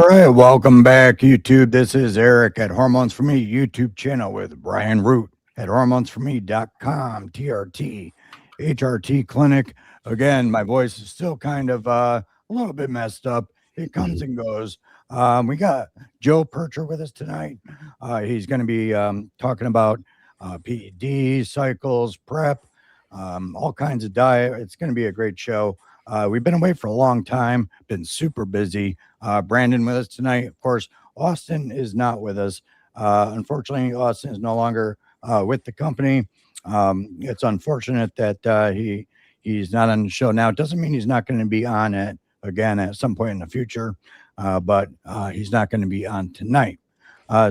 right, welcome back, YouTube. This is Eric at Hormones for Me YouTube channel with Brian Root at hormonesforme.com, TRT, HRT Clinic. Again, my voice is still kind of a little bit messed up. It comes and goes. We got Joe Pircher with us tonight. He's going to be talking about PEDs, cycles, prep, all kinds of diet. It's going to be a great show. We've been away for a long time, been super busy. Brandon with us tonight. Of course, Austin is not with us. Unfortunately, Austin is no longer with the company. It's unfortunate that he's not on the show now. It doesn't mean he's not going to be on it again at some point in the future, but he's not going to be on tonight.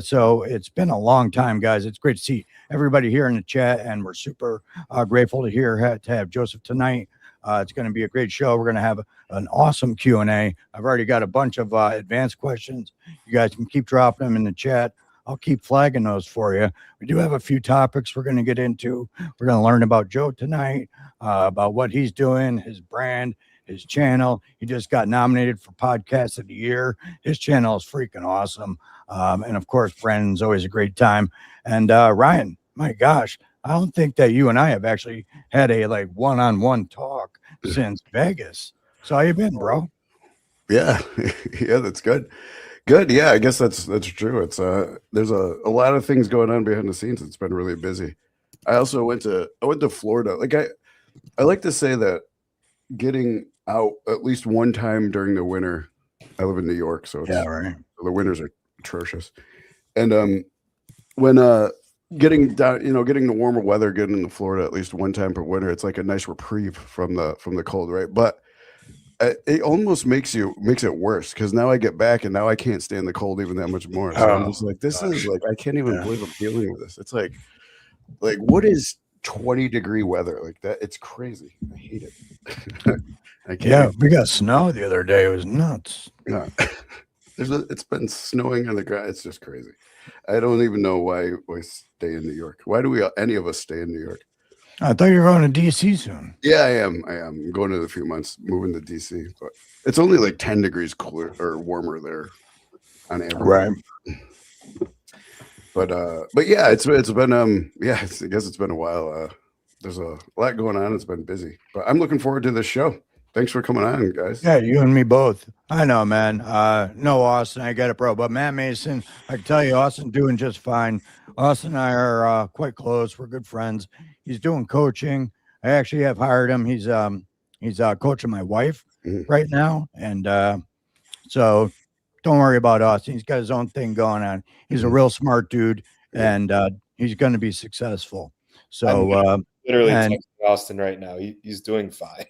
So it's been a long time, guys. It's great to see everybody here in the chat, and we're super grateful to have Joseph tonight. It's going to be a great show. We're going to have an awesome Q&A. I've already got a bunch of advanced questions. You guys can keep dropping them in the chat. I'll keep flagging those for you. We do have a few topics we're going to get into. We're going to learn about Joe tonight, about what he's doing, his brand, his channel. He just got nominated for Podcast of the Year. His channel is freaking awesome. And of course, Brandon's always a great time. And Ryan, my gosh, I don't think that you and I have actually had a one-on-one talk since Vegas. So how you been, bro? Yeah, yeah, that's good. Good. Yeah, I guess that's true. It's there's a lot of things going on behind the scenes. It's been really busy. I also went to Florida. Like I like to say that getting out at least one time during the winter. I live in New York, so it's, yeah, right. The winters are atrocious. And when getting down, getting the warmer weather, getting into Florida at least one time per winter, it's like a nice reprieve from the cold, right? But it almost makes it worse, because now I get back and now I can't stand the cold even that much more. So I'm just like, this is like, I can't even believe I'm dealing with this. It's like what is 20-degree weather like that? It's crazy. I hate it. We got snow the other day. It was nuts. Yeah. It's been snowing on the ground. It's just crazy. I don't even know why we stay in New York. Why do any of us stay in New York? I thought you were going to DC soon. Yeah, I am. I'm going in a few months, moving to DC, but it's only like 10 degrees cooler or warmer there on average. Right. But yeah, it's been I guess it's been a while. There's a lot going on. It's been busy, but I'm looking forward to this show. Thanks for coming on, guys. Yeah, you and me both. I know, man. No, Austin, I get it, bro. But Matt Mason, I can tell you, Austin's doing just fine. Austin and I are quite close. We're good friends. He's doing coaching. I actually have hired him. He's coaching my wife right now, and so don't worry about Austin. He's got his own thing going on. He's a real smart dude, and he's going to be successful. So literally texting Austin right now. He's doing fine.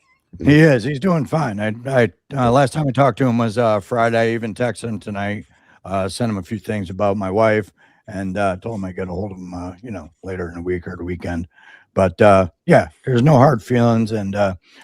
He is. He's doing fine. I last time I talked to him was Friday. I even texted him tonight, sent him a few things about my wife, and told him I get a hold of him, later in the week or the weekend. But yeah, there's no hard feelings, and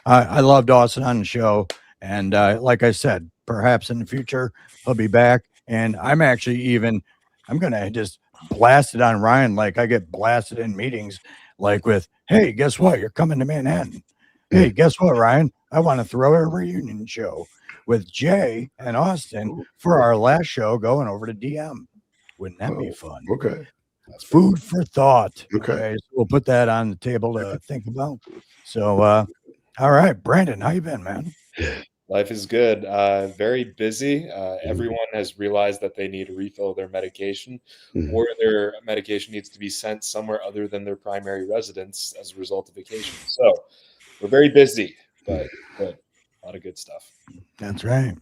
I loved Austin on the show. And like I said, perhaps in the future he'll be back. And I'm gonna just blast it on Ryan like I get blasted in meetings, like with, "Hey, guess what? You're coming to Manhattan." Hey, guess what, Ryan? I want to throw a reunion show with Jay and Austin for our last show going over to DM. Wouldn't that be fun? Okay. That's food for thought. Okay. So we'll put that on the table to think about. So, all right, Brandon, how you been, man? Life is good. Very busy. Everyone has realized that they need to refill their medication, or their medication needs to be sent somewhere other than their primary residence as a result of vacation. So we're very busy, but a lot of good stuff. That's right.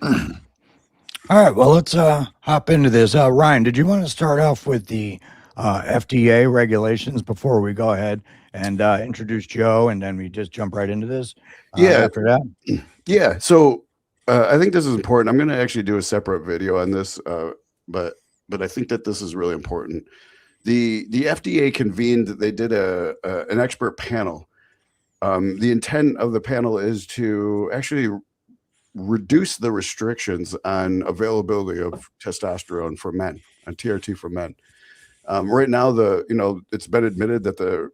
All right, well, let's hop into this. Ryan, did you want to start off with the FDA regulations before we go ahead and introduce Joe, and then we just jump right into this? After that. Yeah. So I think this is important. I'm going to actually do a separate video on this, but I think that this is really important. The FDA convened. They did an expert panel. The intent of the panel is to actually reduce the restrictions on availability of testosterone for men, on TRT for men. Right now, it's been admitted that the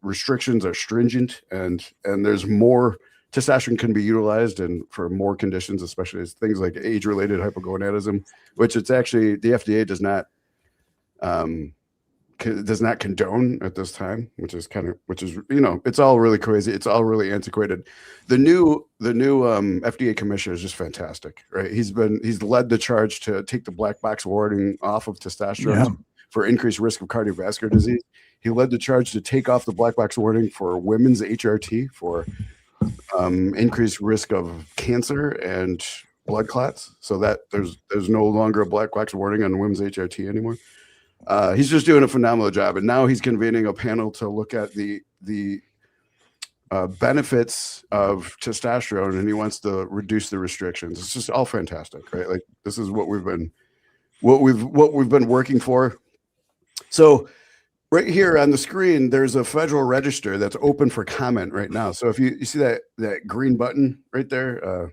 restrictions are stringent, and there's more testosterone can be utilized and for more conditions, especially as things like age-related hypogonadism, which it's actually the FDA does not condone at this time, which is it's all really crazy. It's all really antiquated. The new FDA commissioner is just fantastic, right? He's led the charge to take the black box warning off of testosterone for increased risk of cardiovascular disease. He led the charge to take off the black box warning for women's HRT for increased risk of cancer and blood clots, so that there's no longer a black box warning on women's HRT anymore. He's just doing a phenomenal job, and now he's convening a panel to look at the benefits of testosterone, and he wants to reduce the restrictions. It's just all fantastic, right? Like this is what we've been working for. So right here on the screen, there's a federal register that's open for comment right now. So if you see that green button right there,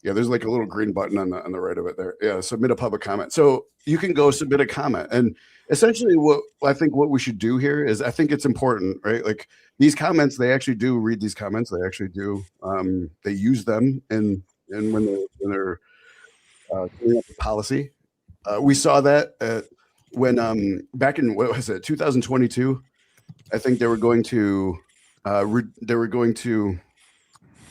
there's like a little green button on the right of it there. Yeah, submit a public comment. So you can go submit a comment. And essentially what we should do here is I think it's important, right? Like these comments, they actually do read these comments. They actually do, they use them and when they're cleaning up the policy. We saw that when back in, what was it, 2022, I think they were going to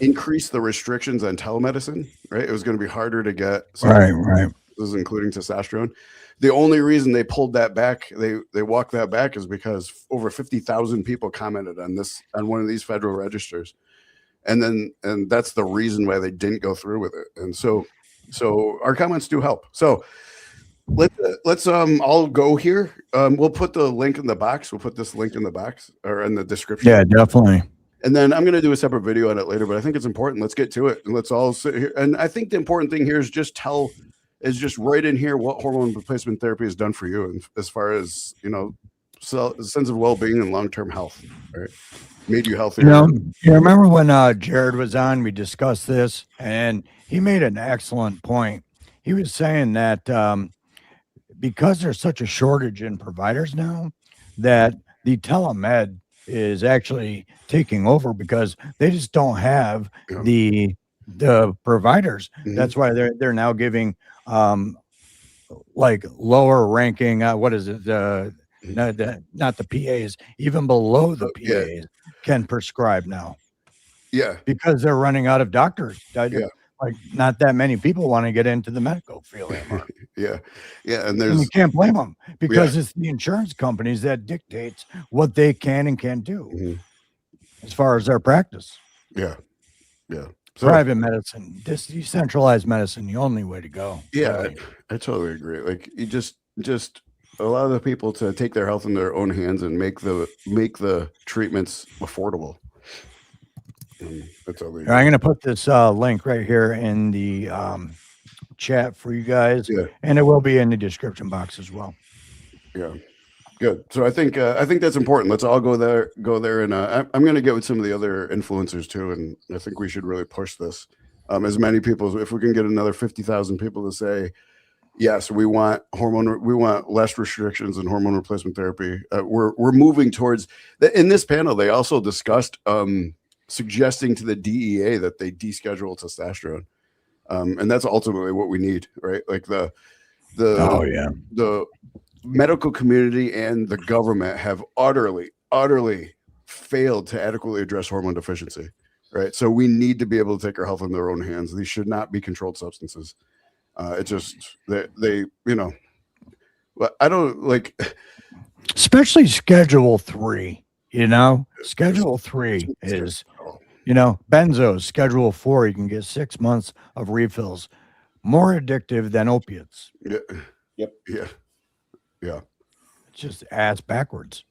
increase the restrictions on telemedicine, right? It was going to be harder to get. Right. This is including testosterone. The only reason they pulled that back, they walked that back, is because over 50,000 people commented on one of these federal registers, and that's the reason why they didn't go through with it. And so our comments do help. So let's all go here. We'll put the link in the box. We'll put this link in the box or in the description. Yeah, definitely. And then I'm going to do a separate video on it later, but I think it's important. Let's get to it and let's all sit here. And I think the important thing here is just write in here what hormone replacement therapy has done for you, and as far as sense of well-being and long-term health, right? Made you healthier. You remember when Jared was on? We discussed this, and he made an excellent point. He was saying that because there's such a shortage in providers now, that the telemed is actually taking over because they just don't have the providers. Mm-hmm. That's why they're now giving like lower ranking what is it, not the PAs, even below the PAs can prescribe now, because they're running out of doctors. Like not that many people want to get into the medical field anymore. And we can't blame them, because it's the insurance companies that dictates what they can and can't do as far as their practice. So, private medicine, this decentralized medicine, the only way to go. I totally agree. Like you just allow the people to take their health in their own hands and make the treatments affordable. That's all I'm going to put this link right here in the chat for you guys, and it will be in the description box as well. Good. So I think that's important. Let's all go there, and I'm going to get with some of the other influencers too, and I think we should really push this. As many people, if we can get another 50,000 people to say, yes, we want less restrictions in hormone replacement therapy. We're moving towards. In this panel, they also discussed suggesting to the DEA that they deschedule testosterone, and that's ultimately what we need, right? Like the medical community and the government have utterly failed to adequately address hormone deficiency, right? So we need to be able to take our health in their own hands. These should not be controlled substances. It just they but I don't like, especially Schedule 3. Schedule 3 is, benzos. Schedule 4, you can get 6 months of refills, more addictive than opiates. It's just ass backwards.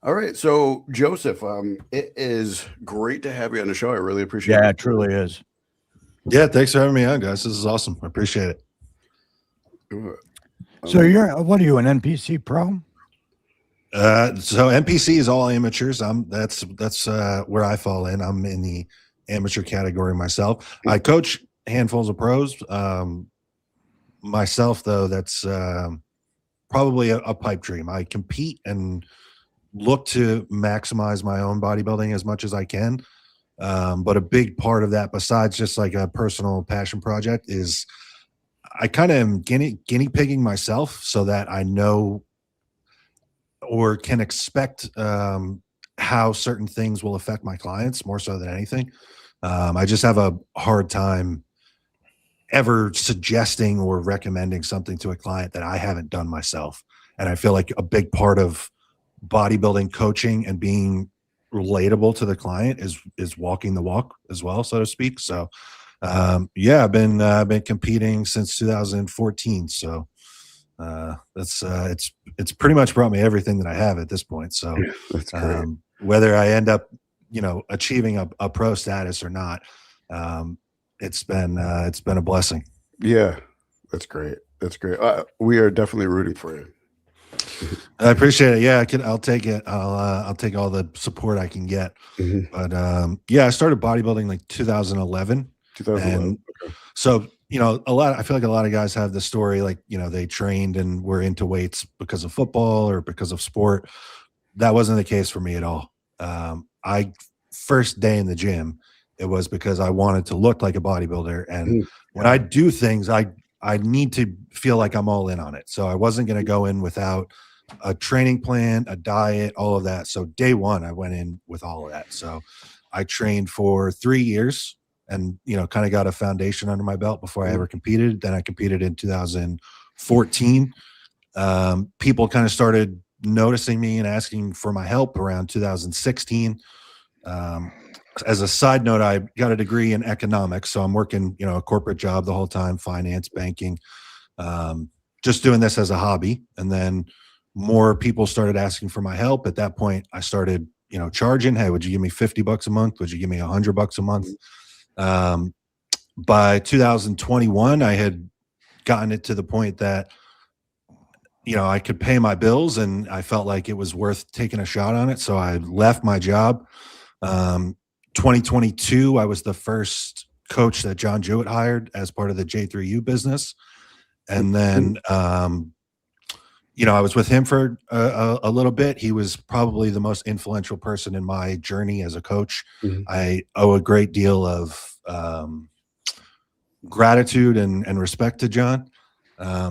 All right, so Joseph, it is great to have you on the show. I really appreciate it. Yeah, it truly is. Yeah, thanks for having me on, guys. This is awesome. I appreciate it. So what are you, an NPC pro? So NPC is all amateurs. That's where I fall in. I'm in the amateur category myself. I coach handfuls of pros. Myself, though, that's probably a pipe dream. I compete and look to maximize my own bodybuilding as much as I can. But a big part of that, besides just like a personal passion project, is I kind of am guinea pigging myself so that I know or can expect how certain things will affect my clients more so than anything. I just have a hard time ever suggesting or recommending something to a client that I haven't done myself. And I feel like a big part of bodybuilding coaching and being relatable to the client is walking the walk as well, so to speak. So yeah, I've been competing since 2014. So that's it's pretty much brought me everything that I have at this point. So That's great. whether I end up, achieving a pro status or not, it's been a blessing. Yeah, that's great. That's great. We are definitely rooting for you. I appreciate it. Yeah, I'll take it. I'll take all the support I can get. Mhm. But yeah, I started bodybuilding like 2011. 2011. And Okay. so, I feel like a lot of guys have the story, like, they trained and were into weights because of football or because of sport. That wasn't the case for me at all. I first day in the gym, it was because I wanted to look like a bodybuilder. And when I do things, I need to feel like I'm all in on it. So I wasn't going to go in without a training plan, a diet, all of that. So day one, I went in with all of that. So I trained for 3 years and, kind of got a foundation under my belt before I ever competed. Then I competed in 2014. People kind of started noticing me and asking for my help around 2016. As a side note, I got a degree in economics, so I'm working, a corporate job the whole time, finance, banking, just doing this as a hobby. And then more people started asking for my help. At that point, I started, charging. Hey, would you give me $50 a month? Would you give me $100 a month? By 2021, I had gotten it to the point that, I could pay my bills and I felt like it was worth taking a shot on it. So I left my job. 2022, I was the first coach that John Jewett hired as part of the J3U business. And then, I was with him for a little bit. He was probably the most influential person in my journey as a coach. I owe a great deal of gratitude and respect to John.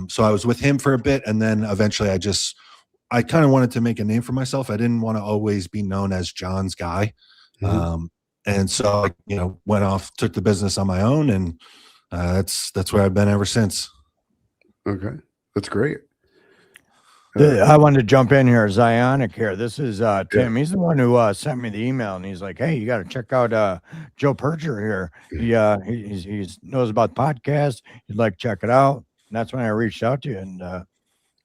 So I was with him for a bit. And then eventually I kind of wanted to make a name for myself. I didn't want to always be known as John's guy. And so I, went off, took the business on my own, and that's where I've been ever since. Okay, that's great. I wanted to jump in here. Zionic here. This is Tim. He's the one who sent me the email, and he's like, "Hey, you got to check out Joe Pircher here. He knows about the podcast. You'd like to check it out." And that's when I reached out to you, and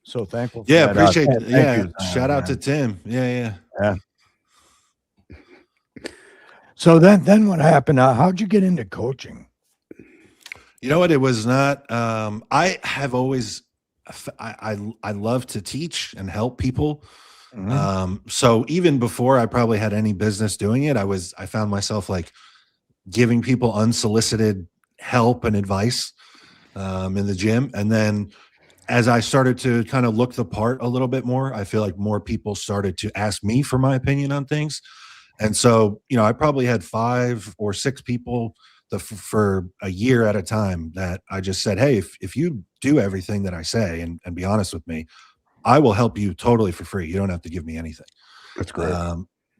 so thankful. For that. Appreciate it. Thank you, shout out to Tim. Yeah. So then what happened? How'd you get into coaching? You know what? It was not. I have always. I love to teach and help people. So even before I probably had any business doing it, I found myself like giving people unsolicited help and advice in the gym. And then as I started to kind of look the part a little bit more, I feel like more people started to ask me for my opinion on things. And so, I probably had 5 or 6 people for a year at a time that I just said, hey, if you do everything that I say and be honest with me, I will help you totally for free. You don't have to give me anything. That's great.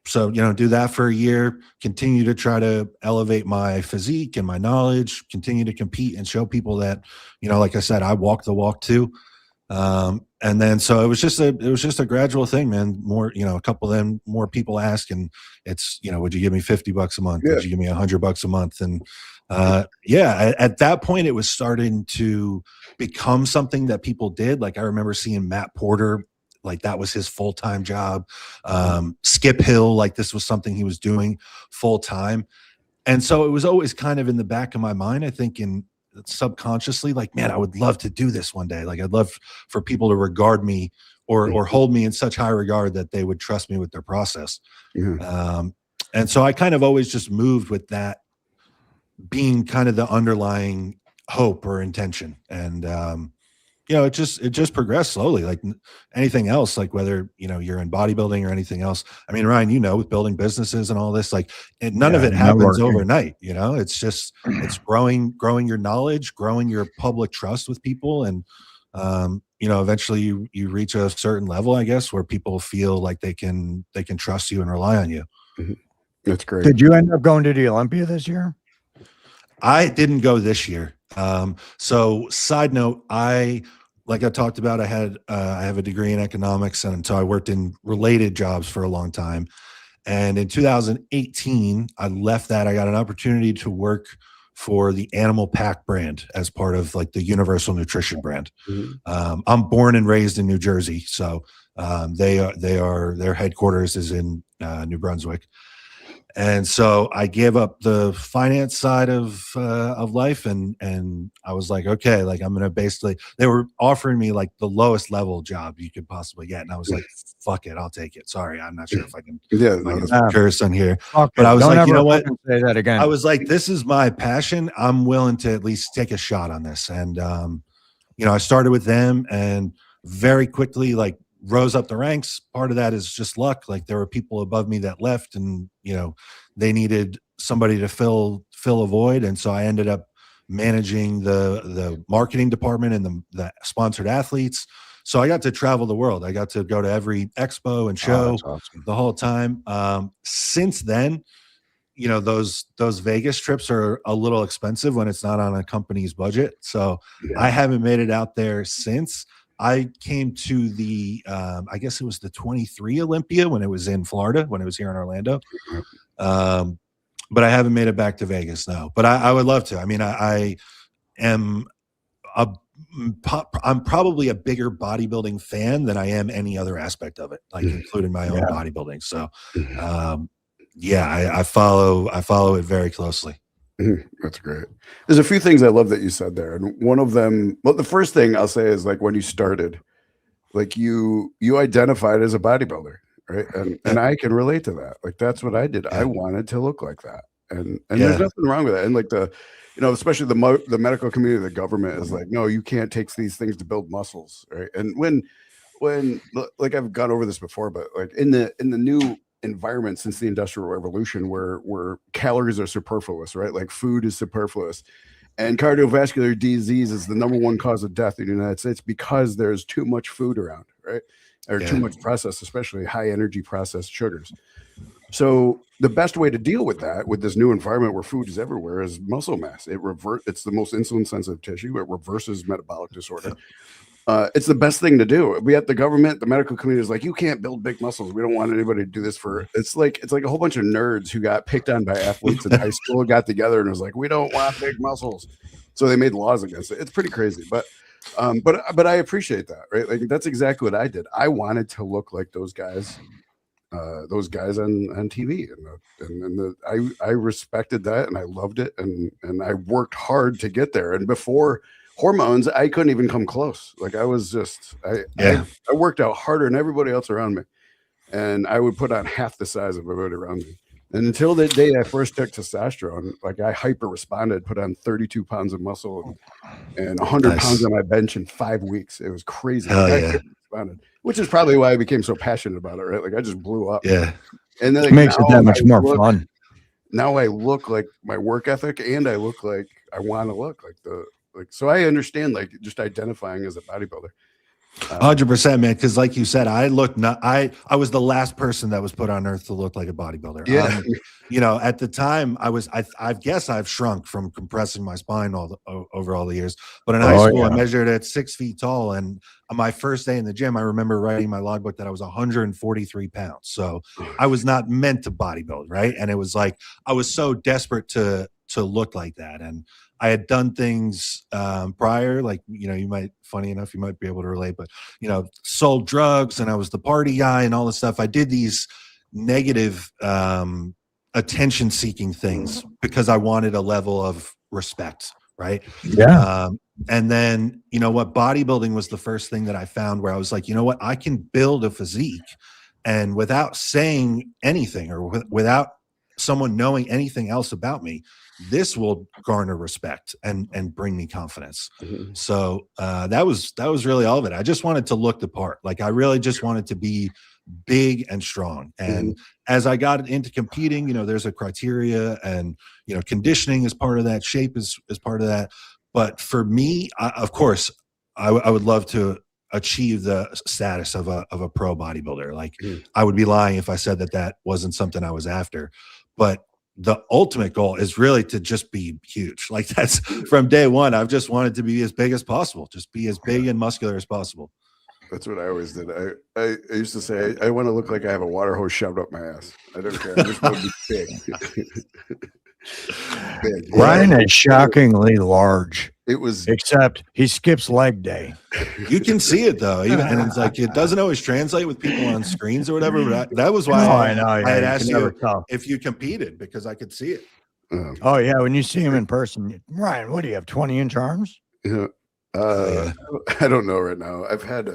So, do that for a year, continue to try to elevate my physique and my knowledge, continue to compete and show people that, like I said, I walk the walk too. And then, so it was just a gradual thing, man. More, a couple of them, more people ask, and it's, would you give me $50 a month? Would you give me $100 a month? And, at that point it was starting to become something that people did. Like I remember seeing Matt Porter, like that was his full-time job. Skip Hill, like this was something he was doing full-time. And so it was always kind of in the back of my mind, I think subconsciously, like, man, I would love to do this one day. Like I'd love for people to regard me or hold me in such high regard that they would trust me with their process. And so I kind of always just moved with that being kind of the underlying hope or intention. And it just progressed slowly, like anything else, like whether, you're in bodybuilding or anything else. I mean, Ryan, with building businesses and all this, like none of it happens networking. overnight, it's just, it's growing your knowledge, growing your public trust with people. And, eventually you reach a certain level, I guess, where people feel like they can trust you and rely on you. That's great. Did you end up going to the Olympia this year? I didn't go this year. So side note, like I talked about, I have a degree in economics, and so I worked in related jobs for a long time. And in 2018, I left that. I got an opportunity to work for the Animal Pack brand as part of like the Universal Nutrition brand. I'm born and raised in New Jersey, so their headquarters is in New Brunswick. And so I gave up the finance side of life, and I was like, okay, like I'm gonna basically. They were offering me like the lowest level job you could possibly get, and I was like, fuck it, I'll take it. Sorry, I'm not sure if I can. Curse on here, but I was like, you know what? Say that again. I was like, this is my passion. I'm willing to at least take a shot on this, and I started with them, and very quickly, like, rose up the ranks. Part of that is just luck. Like there were people above me that left, and they needed somebody to fill a void, and so I ended up managing the marketing department and the sponsored athletes. So I got to travel the world. I got to go to every expo and show the whole time. Since then, those Vegas trips are a little expensive when it's not on a company's budget. So I haven't made it out there since. I came to the, I guess it was the 23 Olympia when it was in Florida, when it was here in Orlando. But I haven't made it back to Vegas now. But I would love to. I mean, I'm probably a bigger bodybuilding fan than I am any other aspect of it, like including my own bodybuilding. So, I follow it very closely. That's great. There's a few things I love that you said there, and one of them, well, the first thing I'll say is like when you started, like you identified as a bodybuilder, right? And I can relate to that. Like that's what I did. I wanted to look like that, and there's nothing wrong with that. And like especially the medical community, the government is like, no, you can't take these things to build muscles, right? And when like I've gone over this before, but like in the new environment since the Industrial Revolution where calories are superfluous, right? Like food is superfluous, and cardiovascular disease is the #1 cause of death in the United States because there's too much food around, right? Or too much processed, especially high energy processed sugars. So the best way to deal with that, with this new environment where food is everywhere, is muscle mass. It's the most insulin sensitive tissue. It reverses metabolic disorder. It's the best thing to do. We at the government, the medical community is like, you can't build big muscles. We don't want anybody to do this for. It's like a whole bunch of nerds who got picked on by athletes in high school, got together and was like, we don't want big muscles, so they made laws against it. It's pretty crazy, but I appreciate that, right? Like that's exactly what I did. I wanted to look like those guys on TV, and I respected that, and I loved it, and I worked hard to get there. And before hormones, I couldn't even come close. Like I was just, I worked out harder than everybody else around me, and I would put on half the size of everybody around me. And until the day I first took testosterone, like I hyper responded, put on 32 pounds of muscle and 100 pounds on my bench in 5 weeks. It was crazy. Responded, which is probably why I became so passionate about it, right? Like I just blew up. Yeah. And then it makes it that much more fun. Now I look like my work ethic, and I look like I want to look like so I understand like just identifying as a bodybuilder. 100%, man. Because like you said, I was the last person that was put on earth to look like a bodybuilder. Yeah. At the time I guess I've shrunk from compressing my spine over all the years. But in high school, I measured at 6 feet tall, and on my first day in the gym, I remember writing in my logbook that I was 143 pounds. So I was not meant to bodybuild, right? And it was like I was so desperate to look like that, and I had done things prior, like, funny enough, you might be able to relate, but, sold drugs, and I was the party guy and all this stuff. I did these negative attention seeking things because I wanted a level of respect. Right. Yeah. And then, bodybuilding was the first thing that I found where I was like, you know what, I can build a physique, and without saying anything or without someone knowing anything else about me, this will garner respect and bring me confidence. Mhm. So that was really all of it. I just wanted to look the part. Like I really just wanted to be big and strong. And as I got into competing, there's a criteria, and conditioning is part of that, shape is part of that. But for me, of course, I would love to achieve the status of a pro bodybuilder. Like I would be lying if I said that wasn't something I was after. But the ultimate goal is really to just be huge. Like that's from day one. I've just wanted to be as big as possible, just be as big and muscular as possible. That's what I always did. I used to say, I want to look like I have a water hose shoved up my ass. I don't care. I just want to be big. Big. Ryan is shockingly large. It was, except he skips leg day. You can see it though, and it's like it doesn't always translate with people on screens or whatever. But that was why I had asked you if you competed, because I could see it. Oh yeah, when you see him in person, Ryan, what do you have? 20-inch arms? Yeah. I don't know right now. I've had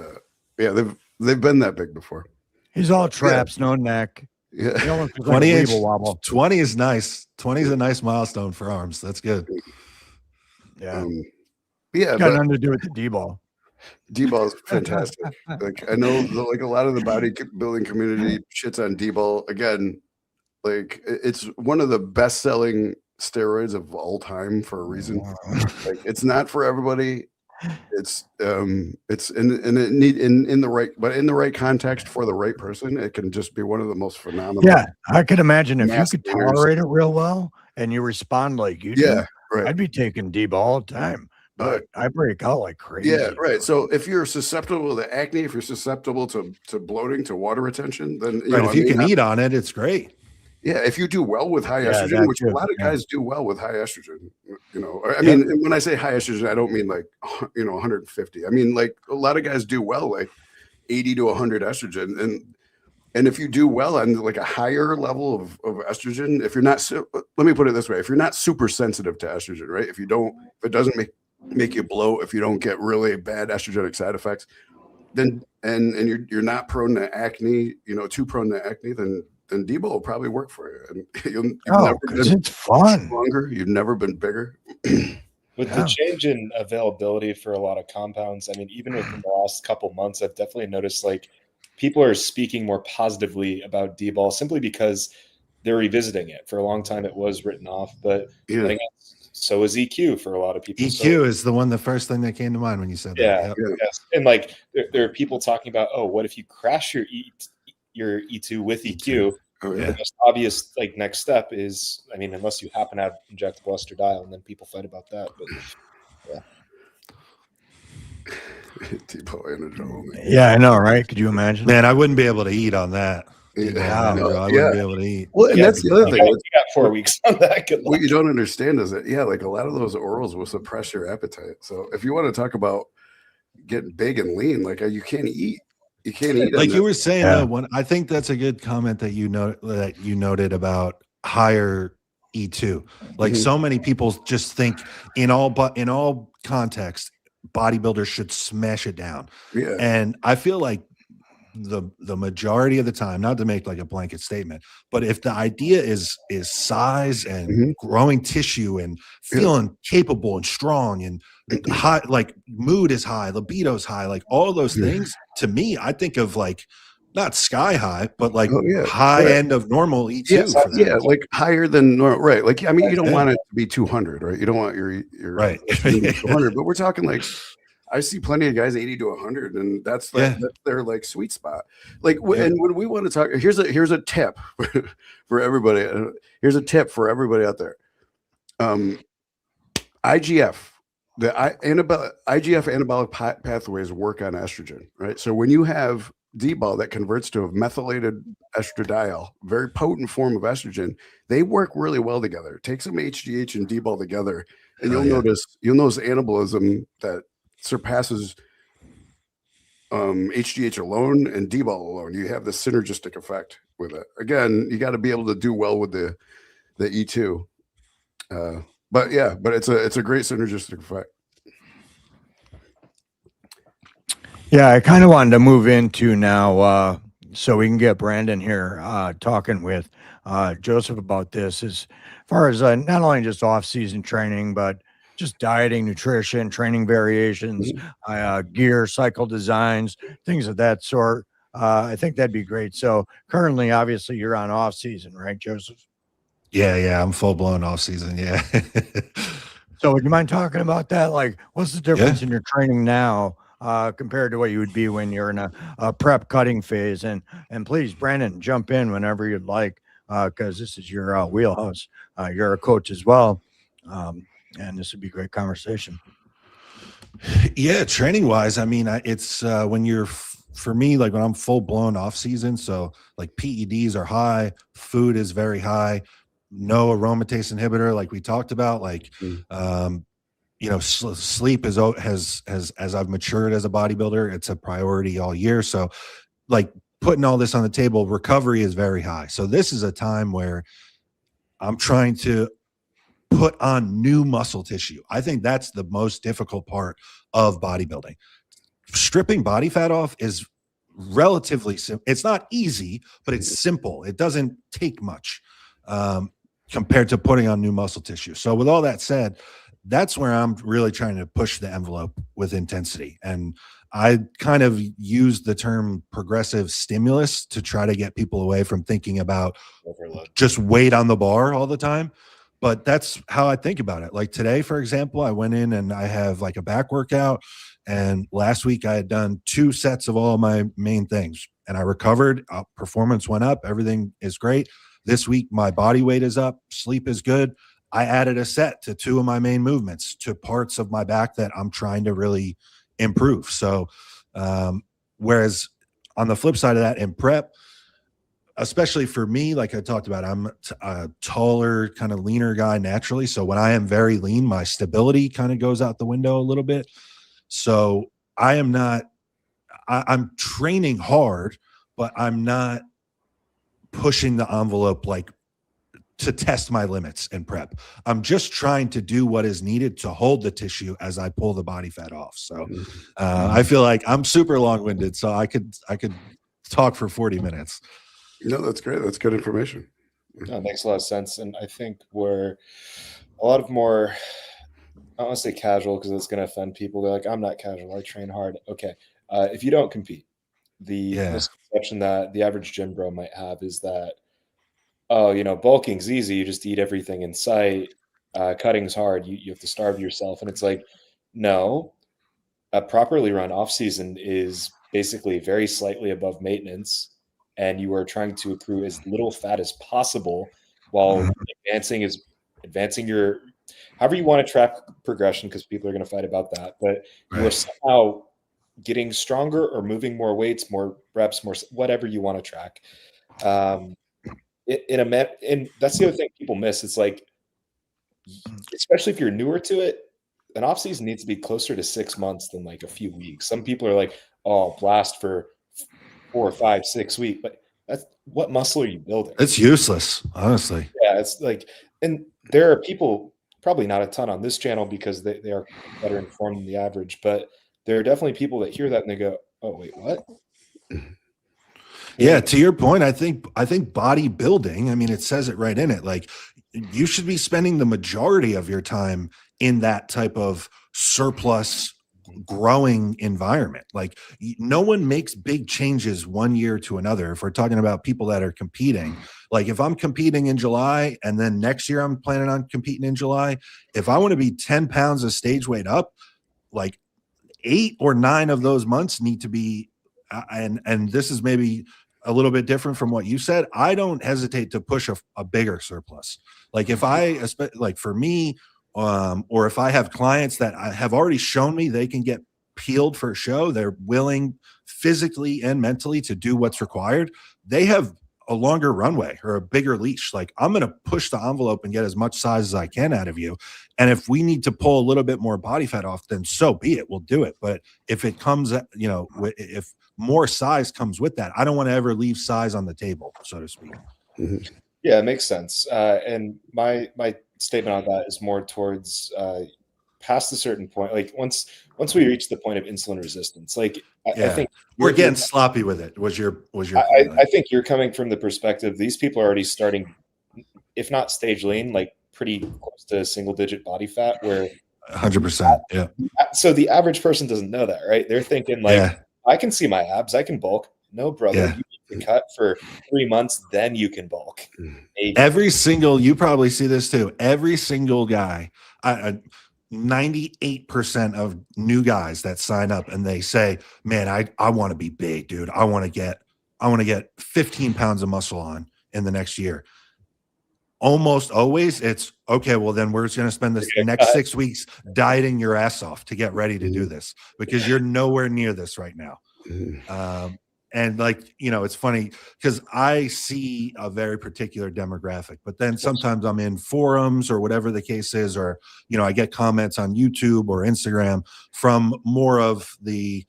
they've been that big before. He's all traps, no neck. Yeah. 20 is nice. 20 is a nice milestone for arms. That's good. Yeah. Yeah. Got nothing to do with the Dbol. Dbol is fantastic. Like I know like a lot of the bodybuilding community shits on Dbol. Again, like it's one of the best selling steroids of all time for a reason. Like it's not for everybody. It's in the right context for the right person, it can just be one of the most phenomenal. Yeah, I could imagine if you could tolerate it real well and you respond like you do. Right. I'd be taking Dbol all the time, but I break out like crazy. Yeah, right. So if you're susceptible to acne, if you're susceptible to bloating, to water retention, then if you can eat on it, it's great. Yeah, if you do well with high estrogen, which a lot of guys do well with high estrogen, I mean, when I say high estrogen, I don't mean like, 150. I mean, like a lot of guys do well, like 80 to 100 estrogen. And if you do well on like a higher level of estrogen, if you're not, let me put it this way, if you're not super sensitive to estrogen, right? If it doesn't make you bloat, if you don't get really bad estrogenic side effects, then, and you're not prone to acne, too prone to acne, then Dbol will probably work for you. And you've never been it's fun. Stronger. You've never been bigger. With the change in availability for a lot of compounds, I mean, even within the last couple months, I've definitely noticed like people are speaking more positively about Dbol simply because they're revisiting it. For a long time, it was written off, but I think so is EQ for a lot of people. EQ is the first thing that came to mind when you said that. Yes. And like there are people talking about, what if you crash your E2 with EQ? The most obvious like next step is, I mean, unless you happen to have injectable estradiol, and then people fight about that. But yeah, I know, right? Could you imagine? Man, I wouldn't be able to eat on that. I wouldn't be able to eat. Well, and that's the other thing. You got 4 weeks on that. What you don't understand is that, like a lot of those orals will suppress your appetite. So if you want to talk about getting big and lean, like you can't eat. You can't eat. Like you were saying, though, I think that's a good comment that you noted about higher E2. Like so many people just think in all context, bodybuilders should smash it down. Yeah. And I feel like the majority of the time, not to make like a blanket statement, but if the idea is size and growing tissue and feeling capable and strong and high, like mood is high, libido's high, like all those things, to me, I think of like not sky high, but like high end of normal E2. Like higher than normal, right? Like, I mean, you don't want it to be 200, right? You don't want your right 200, but we're talking like, I see plenty of guys 80 to 100, and that's like that's their like sweet spot. Like, and when we want to talk, here's a tip for everybody. Here's a tip for everybody out there. IGF, IGF anabolic pathways work on estrogen, right? So when you have Dbol that converts to a methylated estradiol, very potent form of estrogen, they work really well together. Take some HGH and Dbol together, and you'll notice anabolism that surpasses HGH alone and Dbol alone. You have the synergistic effect with it. Again, you got to be able to do well with the E2. But it's a great synergistic effect. Yeah, I kind of wanted to move into now so we can get Brandon here talking with Joseph about this. Is far as not only just off-season training, but just dieting, nutrition, training variations, gear, cycle designs, things of that sort. I think that'd be great. So currently, obviously, you're on off-season, right, Joseph? Yeah, I'm full blown off season. Yeah. So would you mind talking about that? Like, what's the difference Yeah. in your training now compared to what you would be when you're in a prep cutting phase? And please, Brandon, jump in whenever you'd like, because this is your wheelhouse. You're a coach as well, and this would be a great conversation. Yeah, training wise, I mean, it's when you're for me, like when I'm full blown off season, so like PEDs are high, food is very high, no aromatase inhibitor, like we talked about, like you know, sleep has as I've matured as a bodybuilder, it's a priority all year. So like putting all this on the table, recovery is very high. So this is a time where I'm trying to put on new muscle tissue. I think that's the most difficult part of bodybuilding. Stripping body fat off is relatively simple. It's not easy, but it's simple. It doesn't take much compared to putting on new muscle tissue. So with all that said, that's where I'm really trying to push the envelope with intensity. And I kind of use the term progressive stimulus to try to get people away from thinking about Overload. just weight on the bar all the time. But that's how I think about it. Like today, for example, I went in and I have like a back workout. And last week I had done 2 sets of all my main things and I recovered. Performance went up. Everything is great. This week, my body weight is up. Sleep is good. I added a set to 2 of my main movements to parts of my back that I'm trying to really improve. So, whereas on the flip side of that in prep, especially for me, like I talked about, I'm a taller, kind of leaner guy naturally. So when I am very lean, my stability kind of goes out the window a little bit. So I am not, I'm training hard, but I'm not pushing the envelope like to test my limits in prep. I'm just trying to do what is needed to hold the tissue as I pull the body fat off. So I feel like I'm super long-winded, so I could talk for 40 minutes. No, that's great. That's good information. No, it makes a lot of sense. And I think we're a lot of more, I don't want to say casual because it's going to offend people. They're like, I'm not casual. I train hard. Okay. If you don't compete, the misconception that the average gym bro might have is that, oh, you know, bulking's easy. You just eat everything in sight. Cutting's hard. You have to starve yourself. And it's like, no, a properly run off season is basically very slightly above maintenance. And you are trying to accrue as little fat as possible while advancing your, however you want to track progression, because people are going to fight about that. But you are somehow getting stronger or moving more weights, more reps, more whatever you want to track. And that's the other thing people miss. It's like, especially if you're newer to it, an off season needs to be closer to 6 months than like a few weeks. Some people are like, oh, blast for 4 or 5, 6 weeks, but that's what muscle are you building? It's useless, honestly. Yeah, it's like, and there are people, probably not a ton on this channel because they are better informed than the average, but there are definitely people that hear that and they go, oh, wait, what? Yeah, to your point, I think bodybuilding, I mean, it says it right in it. Like you should be spending the majority of your time in that type of surplus growing environment. Like no one makes big changes one year to another. If we're talking about people that are competing, like if I'm competing in July and then next year I'm planning on competing in July, if I want to be 10 pounds of stage weight up, like 8 or 9 of those months need to be, and this is maybe a little bit different from what you said. I don't hesitate to push a bigger surplus. Like if like for me, or if I have clients that have already shown me they can get peeled for a show, they're willing physically and mentally to do what's required. They have a longer runway or a bigger leash. Like I'm going to push the envelope and get as much size as I can out of you. And if we need to pull a little bit more body fat off, then so be it. We'll do it. But if it comes, you know, if more size comes with that, I don't want to ever leave size on the table, so to speak. Yeah, it makes sense. And my statement on that is more towards past a certain point. Like once we reach the point of insulin resistance, like I think we're getting sloppy with it. Was your I think you're coming from the perspective these people are already starting, if not stage lean, like pretty close to single digit body fat, where 100%. Yeah. so the average person doesn't know that, right? They're thinking like, Yeah. I can see my abs, I can bulk. No, brother, Yeah. you need to cut for 3 months, then you can bulk. Maybe. Every single, you probably see this too. Every single guy, 98% of new guys that sign up and they say, man, I want to be big, dude. I want to get 15 pounds of muscle on in the next year. Almost always it's okay. Well, then we're just going to spend this next 6 weeks dieting your ass off to get ready to do this because you're nowhere near this right now. And like, you know, it's funny because I see a very particular demographic, but then sometimes I'm in forums or whatever the case is, or, you know, I get comments on YouTube or Instagram from more of the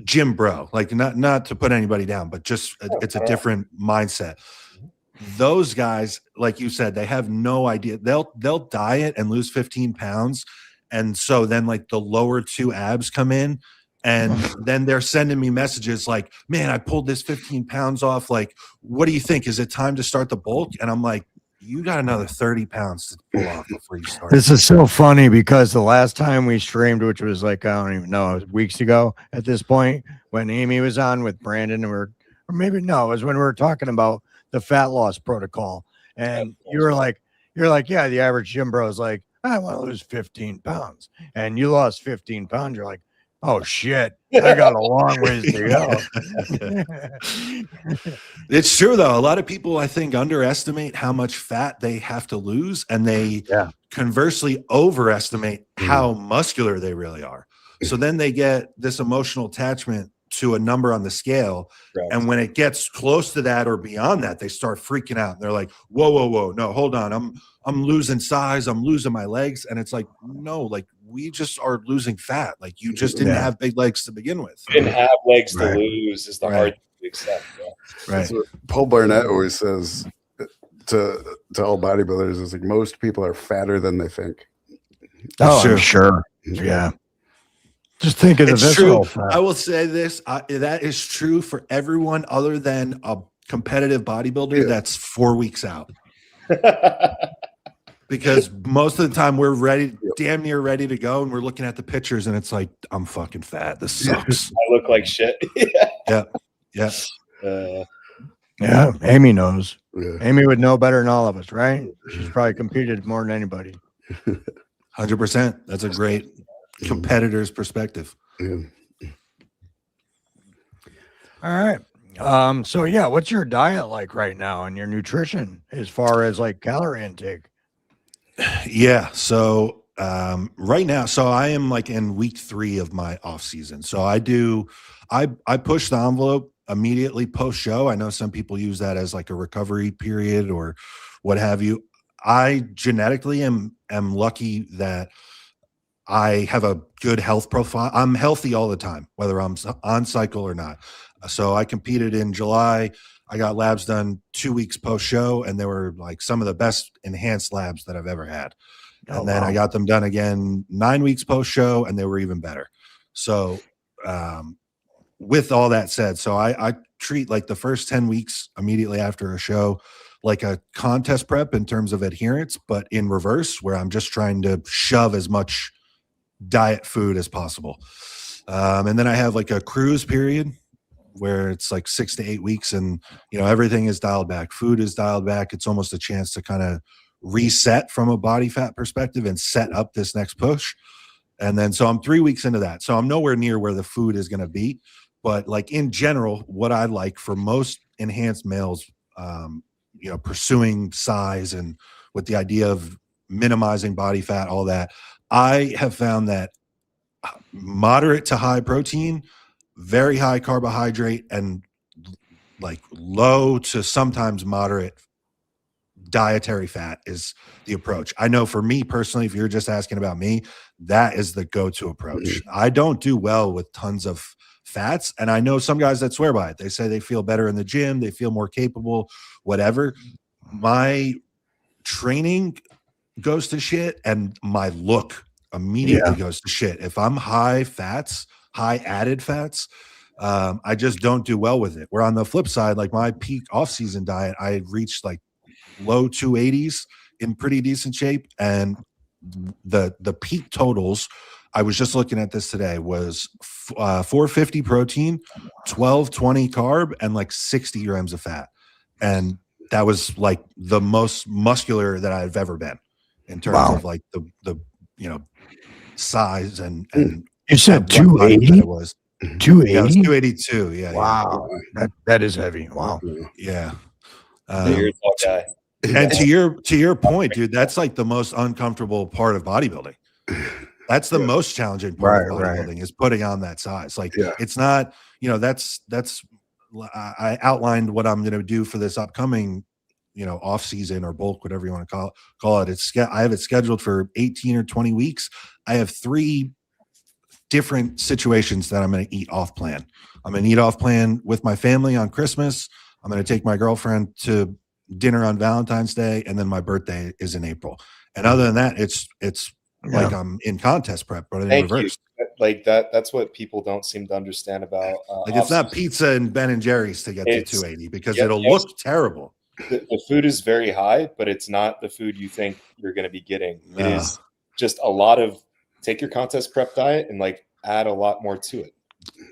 gym bro, like not to put anybody down, but just it's a different mindset. Those guys, like you said, they have no idea. They'll diet and lose 15 pounds. And so then like the lower two abs come in. And then they're sending me messages like, man, I pulled this 15 pounds off. Like, what do you think? Is it time to start the bulk? And I'm like, you got another 30 pounds to pull off before you start. This is so funny because the last time we streamed, which was like, I don't even know, weeks ago at this point, when Amy was on with Brandon, and or maybe no, it was when we were talking about the fat loss protocol. And you're like, yeah, the average gym bro is like, I want to lose 15 pounds. And you lost 15 pounds. You're like, oh shit, I got a long ways to go. It's true though. A lot of people, I think, underestimate how much fat they have to lose, and they conversely overestimate how muscular they really are. So then they get this emotional attachment to a number on the scale. Right. And when it gets close to that or beyond that, they start freaking out. They're like, whoa, no, hold on. I'm losing size. I'm losing my legs. And it's like, no, like we just are losing fat. Like you just didn't have big legs to begin with. You didn't have legs to lose is the hard thing to accept. Right. That's what Paul Barnett always says to all bodybuilders is like, most people are fatter than they think. Oh, I'm sure. Yeah. Just think of the visceral fat. I will say this, that is true for everyone other than a competitive bodybuilder that's 4 weeks out. Because most of the time we're ready, damn near ready to go, and we're looking at the pictures and it's like, I'm fucking fat. This sucks. I look like shit. Yeah. Yeah, Amy knows. Yeah. Amy would know better than all of us, right? She's probably competed more than anybody. 100%. That's a great competitor's perspective. Yeah. All right. So yeah, what's your diet like right now and your nutrition as far as like calorie intake? Yeah. So right now, so I am like in week 3 of my off season. So I push the envelope immediately post show. I know some people use that as like a recovery period or what have you. I genetically am lucky that I have a good health profile. I'm healthy all the time, whether I'm on cycle or not. So I competed in July. I got labs done 2 weeks post show, and they were like some of the best enhanced labs that I've ever had. And then I got them done again 9 weeks post show, and they were even better. So with all that said, so I treat like the first 10 weeks immediately after a show like a contest prep in terms of adherence, but in reverse, where I'm just trying to shove as much diet food as possible. And then I have like a cruise period where it's like 6 to 8 weeks, and everything is dialed back. Food is dialed back. It's almost a chance to kind of reset from a body fat perspective and set up this next push. And then so I'm 3 weeks into that. So I'm nowhere near where the food is going to be. But like in general, what I like for most enhanced males, pursuing size and with the idea of minimizing body fat, all that, I have found that moderate to high protein, very high carbohydrate, and like low to sometimes moderate dietary fat is the approach. I know for me personally, if you're just asking about me, that is the go-to approach. I don't do well with tons of fats, and I know some guys that swear by it. They say they feel better in the gym, they feel more capable, whatever. My training goes to shit, and my look immediately goes to shit. If I'm high fats, high added fats, I just don't do well with it. Where on the flip side, like my peak off-season diet, I reached like low 280s in pretty decent shape, and the peak totals, I was just looking at this today, was 450 protein, 1220 carb, and like 60 grams of fat. And that was like the most muscular that I've ever been in terms of like the size and you said what body that 280. it was. 280. Yeah, it was 282. Yeah. Wow, that is heavy. Wow. Yeah. So you're a tall guy. And to your point, dude, that's like the most uncomfortable part of bodybuilding. That's the most challenging part of bodybuilding is putting on that size. Like it's not, that's I outlined what I'm going to do for this upcoming, off season or bulk, whatever you want to call it. I have it scheduled for 18 or 20 weeks. I have 3 different situations that I'm going to eat off plan. I'm going to eat off plan with my family on Christmas. I'm going to take my girlfriend to dinner on Valentine's Day, and then my birthday is in April. And other than that, it's like I'm in contest prep, but in reverse. Like that's what people don't seem to understand about. Like it's not pizza and Ben and Jerry's to get to 280 because it'll look terrible. The food is very high, but it's not the food you think you're going to be getting. It is just a lot of take your contest prep diet and like add a lot more to it.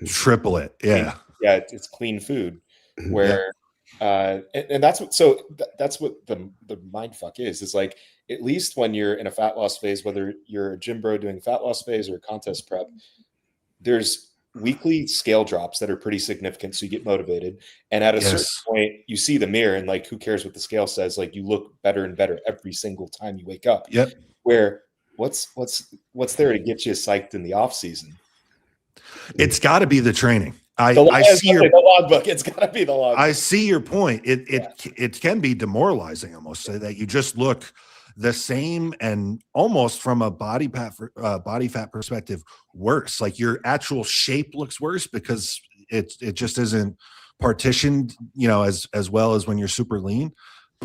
Triple it. Yeah. Yeah. It's clean food where, and that's what the mind fuck is. It's like, at least when you're in a fat loss phase, whether you're a gym bro doing fat loss phase or contest prep, there's weekly scale drops that are pretty significant. So you get motivated. And at a certain point, you see the mirror and like, who cares what the scale says? Like you look better and better every single time you wake up. Yep. Where what's there to get you psyched in the off season? It's got to be the training. I see the logbook. It's got to be the logbook. I see your point. It can be demoralizing almost, so that you just look the same and almost from a body fat perspective worse. Like your actual shape looks worse because it just isn't partitioned, as well as when you're super lean.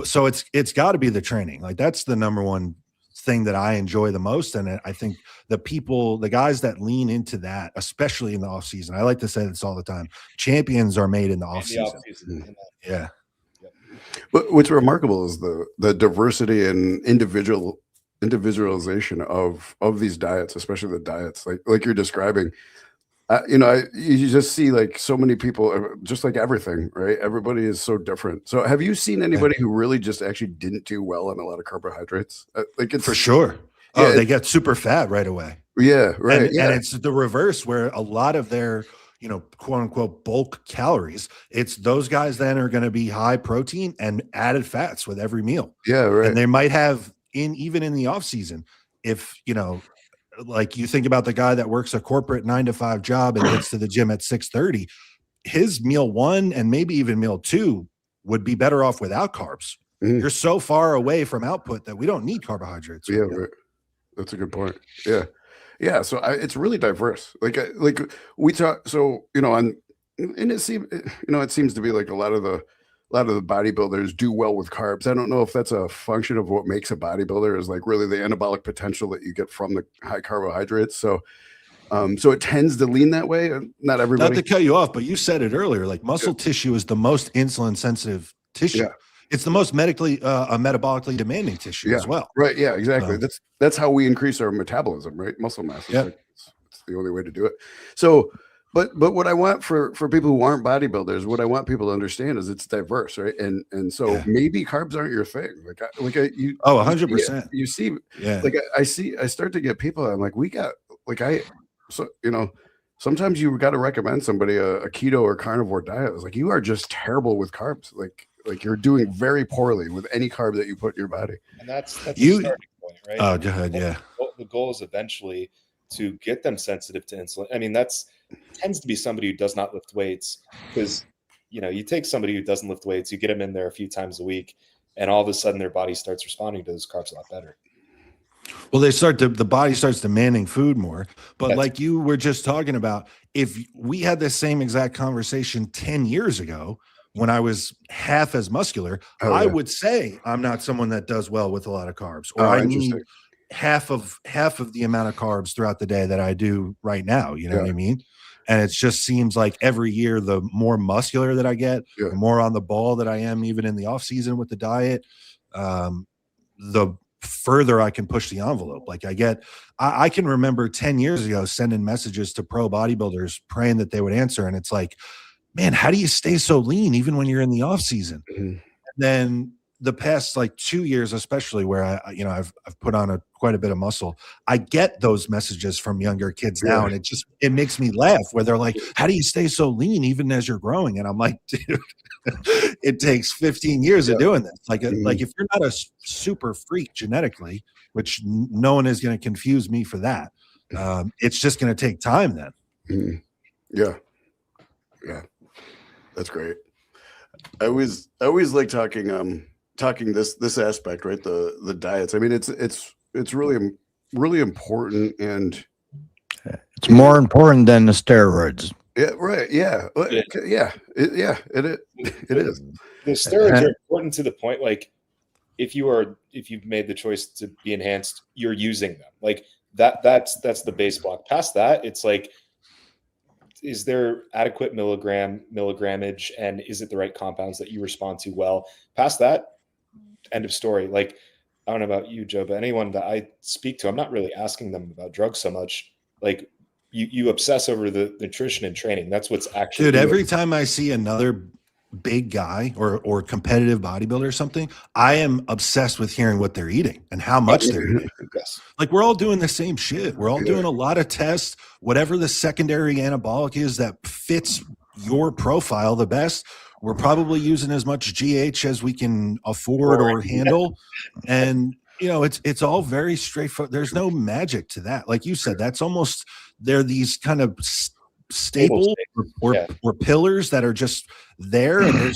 So it's got to be the training. Like that's the number one thing that I enjoy the most. And I think the guys that lean into that, especially in the off season, I like to say this all the time, champions are made in the off season. Yeah. But what's remarkable is the diversity and individualization of these diets, especially the diets like you're describing. You just see like so many people, just like everything, right? Everybody is so different. So have you seen anybody who really just actually didn't do well on a lot of carbohydrates? For sure. Oh, they get super fat right away. Yeah, right. And it's the reverse where a lot of their, quote unquote bulk calories, it's those guys then are going to be high protein and added fats with every meal. Yeah, right. And they might have even in the off season, if, like you think about the guy that works a corporate 9-to-5 job and gets to the gym at 6:30, his meal 1 and maybe even meal 2 would be better off without carbs. You're so far away from output that we don't need carbohydrates. Yeah, right. That's a good point. Yeah. Yeah. So it's really diverse. Like we talk, so, and it seems to be like a lot of the bodybuilders do well with carbs. I don't know if that's a function of what makes a bodybuilder is like really the anabolic potential that you get from the high carbohydrates. So it tends to lean that way. Not everybody. Not to cut you off, but you said it earlier, like muscle tissue is the most insulin sensitive tissue. Yeah. It's the most metabolically demanding tissue as well. Right. Yeah, exactly. That's how we increase our metabolism, right? Muscle mass. It's the only way to do it. So, but what I want for people who aren't bodybuilders, what I want people to understand is it's diverse, right? And so maybe carbs aren't your thing. Like 100%. You see, like I start to get people. I'm like, sometimes you got to recommend somebody a keto or carnivore diet. It's like you are just terrible with carbs. Like you're doing very poorly with any carb that you put in your body. And that's the starting point, right? Oh, go ahead. Yeah. The goal is eventually to get them sensitive to insulin. I mean, tends to be somebody who does not lift weights because, you take somebody who doesn't lift weights, you get them in there a few times a week, and all of a sudden their body starts responding to those carbs a lot better. Well, the body starts demanding food more. But like you were just talking about, if we had the same exact conversation 10 years ago, when I was half as muscular, I would say I'm not someone that does well with a lot of carbs, or I need half of the amount of carbs throughout the day that I do right now. You know what I mean? And it just seems like every year, the more muscular that I get, the more on the ball that I am, even in the off season with the diet. the further I can push the envelope. Like I can remember 10 years ago sending messages to pro bodybuilders praying that they would answer. And it's like, man, how do you stay so lean even when you're in the off season? Mhm. Then the past like 2 years, especially where I've put on quite a bit of muscle, I get those messages from younger kids now, and it makes me laugh where they're like, how do you stay so lean even as you're growing? And I'm like, dude, it takes 15 years of doing this. Like if you're not a super freak genetically, which no one is going to confuse me for that, it's just going to take time then. Mhm. Yeah. That's great. I always like talking this aspect, right? The diets. I mean, it's really important, and It's more important than the steroids. yeah, right. Yeah. It is. The steroids are important to the point, like if you've made the choice to be enhanced, you're using them. Like that's the base block. Past that, it's like, is there adequate milligrammage, and is it the right compounds that you respond to well? Past that, end of story. Like, I don't know about you, Joe, but anyone that I speak to, I'm not really asking them about drugs so much. Like, you obsess over the nutrition and training. That's what's actually. Dude, every time I see another big guy or competitive bodybuilder or something, I am obsessed with hearing what they're eating and how much they're eating. Yes. Like, we're all doing the same shit. We're all doing a lot of tests, whatever the secondary anabolic is that fits your profile the best. We're probably using as much GH as we can afford or handle. And it's all very straightforward. There's no magic to that. Like you said, that's almost, they're these kind of staple or pillars that are just there, and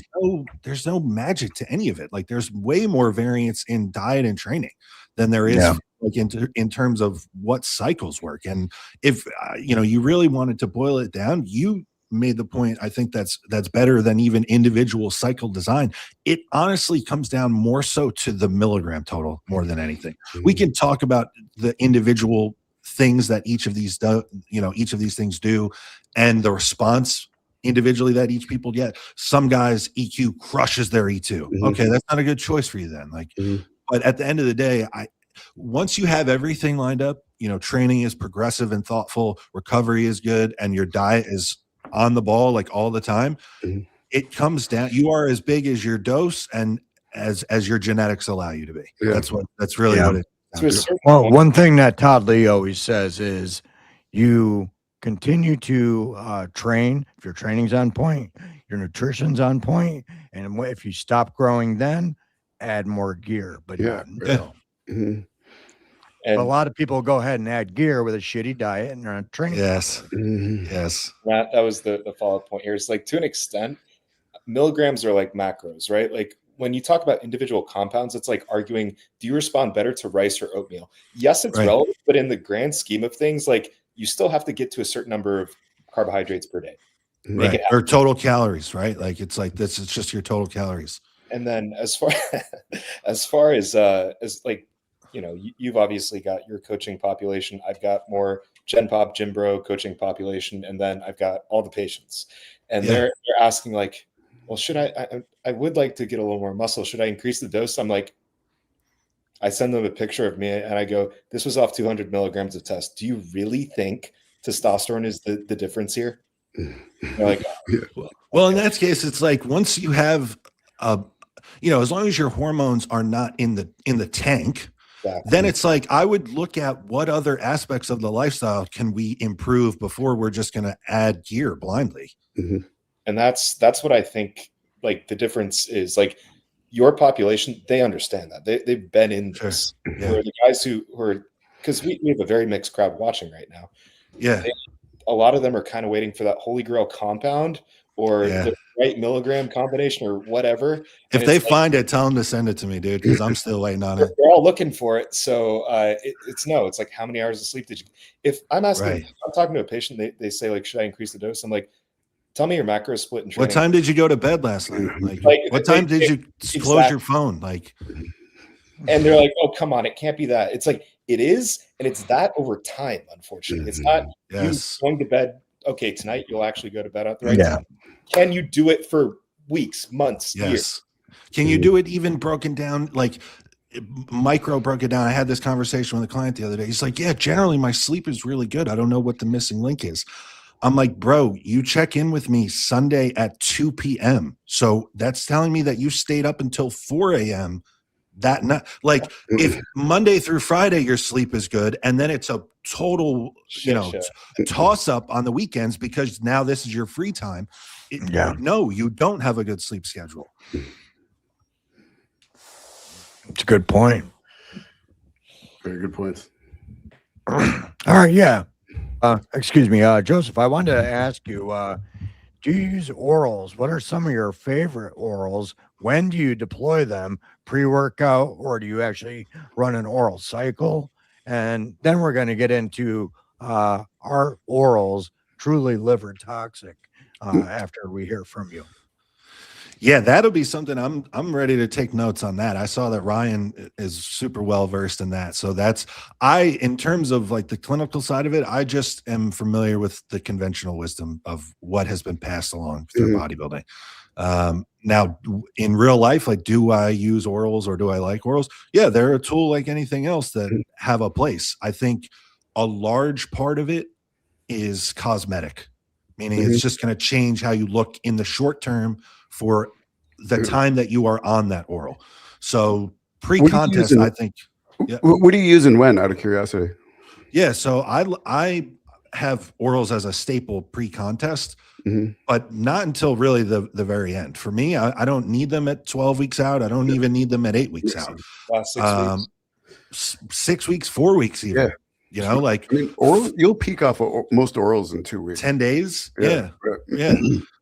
there's no magic to any of it. Like, there's way more variance in diet and training than there is like in terms of what cycles work. And if you really wanted to boil it down, you made the point, I think that's better than even individual cycle design. It honestly comes down more so to the milligram total more than anything. We can talk about the individual things that each of these things do, and the response individually that each people get. Some guys EQ crushes their E2. Okay, that's not a good choice for you then. Like, but at the end of the day, once you have everything lined up, training is progressive and thoughtful, recovery is good, and your diet is on the ball like all the time, it comes down, you are as big as your dose and as your genetics allow you to be. That's really what it is. Well, one thing that Todd Lee always says is you continue to train if your training's on point, your nutrition's on point, and if you stop growing, then add more gear. But And a lot of people go ahead and add gear with a shitty diet and they're on training. Yes. That was the follow-up point here. It's like, to an extent, milligrams are like macros, right? Like, when you talk about individual compounds, it's like arguing, do you respond better to rice or oatmeal? Yes, it's relevant, but in the grand scheme of things, like, you still have to get to a certain number of carbohydrates per day. Right. Or total calories, right? Like, it's like this, it's just your total calories. And then as far as like, you've obviously got your coaching population. I've got more Gen Pop, Gym Bro coaching population, and then I've got all the patients, and they're asking like, well, should I would like to get a little more muscle. Should I increase the dose? I'm like, I send them a picture of me and I go, this was off 200 milligrams of test. Do you really think testosterone is the difference here? They're like, well, in that case, it's like, once you have as long as your hormones are not in the tank, then it's like, I would look at what other aspects of the lifestyle can we improve before we're just going to add gear blindly. And that's what I think, like, the difference is, like, your population, they understand that. They've been in this. Where the guys who are, because we have a very mixed crowd watching right now. A lot of them are kind of waiting for that holy grail compound or the right milligram combination or whatever. If they find it, tell them to send it to me, dude, because I'm still waiting on it. They're all looking for it. So it's like, how many hours of sleep did you? If I'm asking, I'm talking to a patient, they say, like, should I increase the dose? I'm like, tell me your macro split in training. What time did you go to bed last night? Like what time did you close your phone? Like, and they're like, oh, come on, it can't be that. It's like, it is, and it's that over time, unfortunately. It's not you going to bed, okay, tonight you'll actually go to bed at the right time. Can you do it for weeks, months, years? Can you do it even broken down? Like, Micro broke it down. I had this conversation with a client the other day. He's like, yeah, generally my sleep is really good. I don't know what the missing link is. I'm like, bro, you check in with me Sunday at 2 p.m. So that's telling me that you stayed up until 4 a.m. that night. Like, if Monday through Friday your sleep is good, and then it's a total, toss up on the weekends because now this is your free time. No, you don't have a good sleep schedule. It's a good point. Very good points. All right, yeah. Excuse me, Joseph, I wanted to ask you, do you use orals? What are some of your favorite orals? When do you deploy them? Pre-workout, or do you actually run an oral cycle? And then we're going to get into are orals truly liver toxic after we hear from you. Yeah, that'll be something I'm ready to take notes on that. I saw that Ryan is super well versed in that. So in terms of like the clinical side of it, I just am familiar with the conventional wisdom of what has been passed along through bodybuilding. Now in real life, like, do I use orals or do I like orals? Yeah, they're a tool like anything else that have a place. I think a large part of it is cosmetic, meaning it's just going to change how you look in the short term for the time that you are on that oral. So pre-contest, I think. Yeah. What do you use and when, out of curiosity? Yeah, so I have orals as a staple pre-contest, but not until really the very end. For me, I don't need them at 12 weeks out. I don't even need them at 8 weeks out. Last 6 weeks. 6 weeks, 4 weeks even. Yeah. You know, like, I mean, oral, you'll peak off of most orals in 2 weeks. 10 days. Yeah.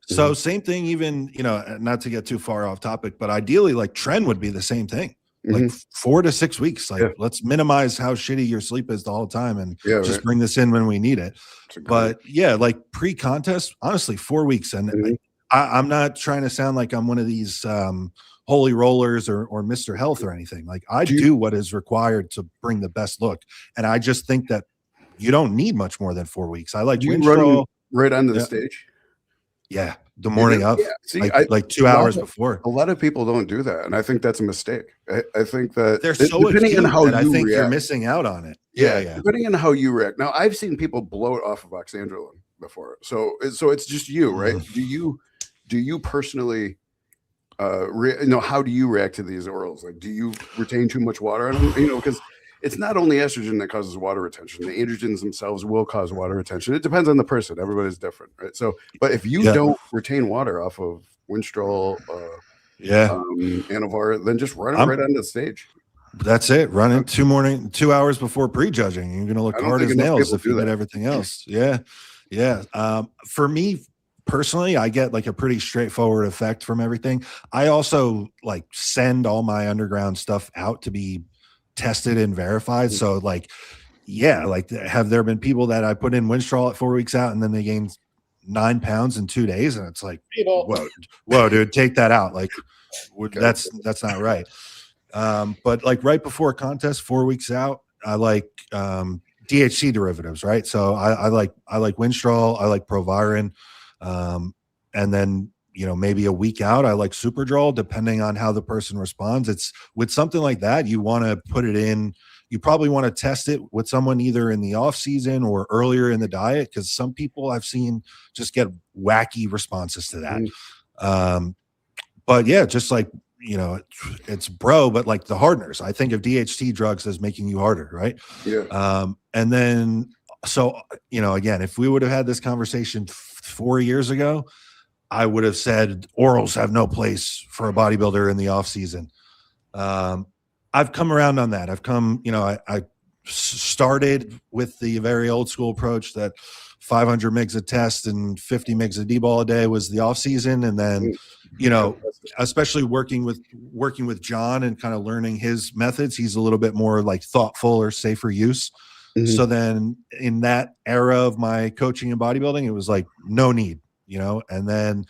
So same thing, even, not to get too far off topic, but ideally, like, tren would be the same thing. Like 4 to 6 weeks. Like, let's minimize how shitty your sleep is the whole time and just bring this in when we need it. But yeah, like pre-contest, honestly, 4 weeks. And I'm not trying to sound like I'm one of these holy rollers or Mr. Health or anything. Like, I do what is required to bring the best look. And I just think that you don't need much more than 4 weeks. I like running right onto the stage. Yeah, the morning of, See, like 2 hours before. A lot of people don't do that, and I think that's a mistake. I think that they're so depending on how you I think react, you're missing out on it. Yeah. Depending on how you react. Now, I've seen people blow it off of oxandrolone before, so it's just you, right? Do you personally, how do you react to these orals? Like, do you retain too much water on them? Because it's not only estrogen that causes water retention. The androgens themselves will cause water retention. It depends on the person. Everybody's different, right? So, but if you don't retain water off of Winstrol, Anavar, then just run it right on the stage. That's it. Run it 2 hours before prejudging. You're going to look hard as nails if you did everything else. Yeah. For me personally, I get like a pretty straightforward effect from everything. I also like send all my underground stuff out to be tested and verified. So like, have there been people that I put in Winstrol at 4 weeks out and then they gained 9 pounds in 2 days? And it's like, whoa, dude, take that out. Like, that's not right. But like right before contest, 4 weeks out, I like DHC derivatives, right? So I like Winstrol, I like Proviron, and then maybe a week out, I like Superdrol, depending on how the person responds. It's with something like that, you want to put it in. You probably want to test it with someone either in the off season or earlier in the diet, because some people I've seen just get wacky responses to that. But yeah, just like, it's but like the hardeners, I think of DHT drugs as making you harder, right? Yeah. And then, so, again, if we would have had this conversation 4 years ago, I would have said orals have no place for a bodybuilder in the off season. I've come around on that. I started with the very old school approach that 500 mgs a test and 50 mgs of Dbol a day was the off season. And then, especially working with John and kind of learning his methods, he's a little bit more like thoughtful or safer use. So then in that era of my coaching and bodybuilding, it was like no need. And then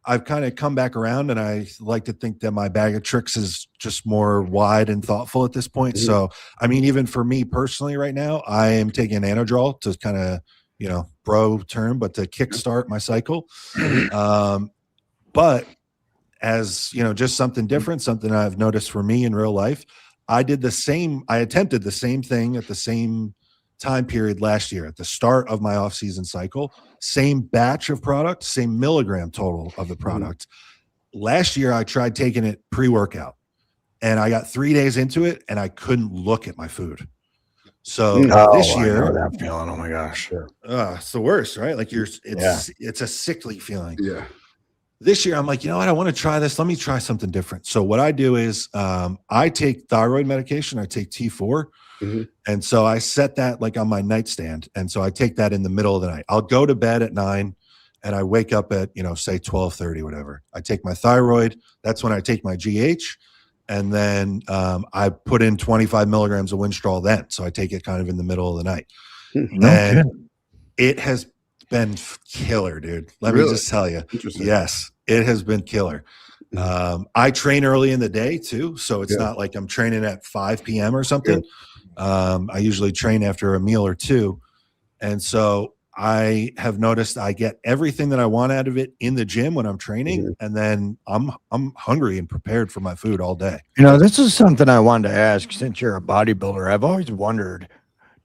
I've kind of come back around, and I like to think that my bag of tricks is just more wide and thoughtful at this point. So, I mean, even for me personally right now, I am taking Anadrol to kind of, bro term, but to kickstart my cycle. But as, just something different, something I've noticed for me in real life, I attempted the same thing at the same time period last year at the start of my off-season cycle, same batch of product, same milligram total of the product. Last year, I tried taking it pre-workout and I got 3 days into it and I couldn't look at my food. So this I year, know that feeling. Oh my gosh. it's the worst, right? Like it's a sickly feeling. Yeah. This year, I'm like, you know what? I want to try this. Let me try something different. So what I do is I take thyroid medication. I take T4. And so I set that like on my nightstand. And so I take that in the middle of the night. I'll go to bed at 9 and I wake up at, say 12:30, whatever. I take my thyroid. That's when I take my GH. And then I put in 25 milligrams of Winstrol then. So I take it kind of in the middle of the night. It has been killer, dude. Let me just tell you. Yes, it has been killer. I train early in the day too. So it's not like I'm training at 5 p.m. or something. I usually train after a meal or two. And so I have noticed I get everything that I want out of it in the gym when I'm training. And then I'm hungry and prepared for my food all day. This is something I wanted to ask since you're a bodybuilder. I've always wondered,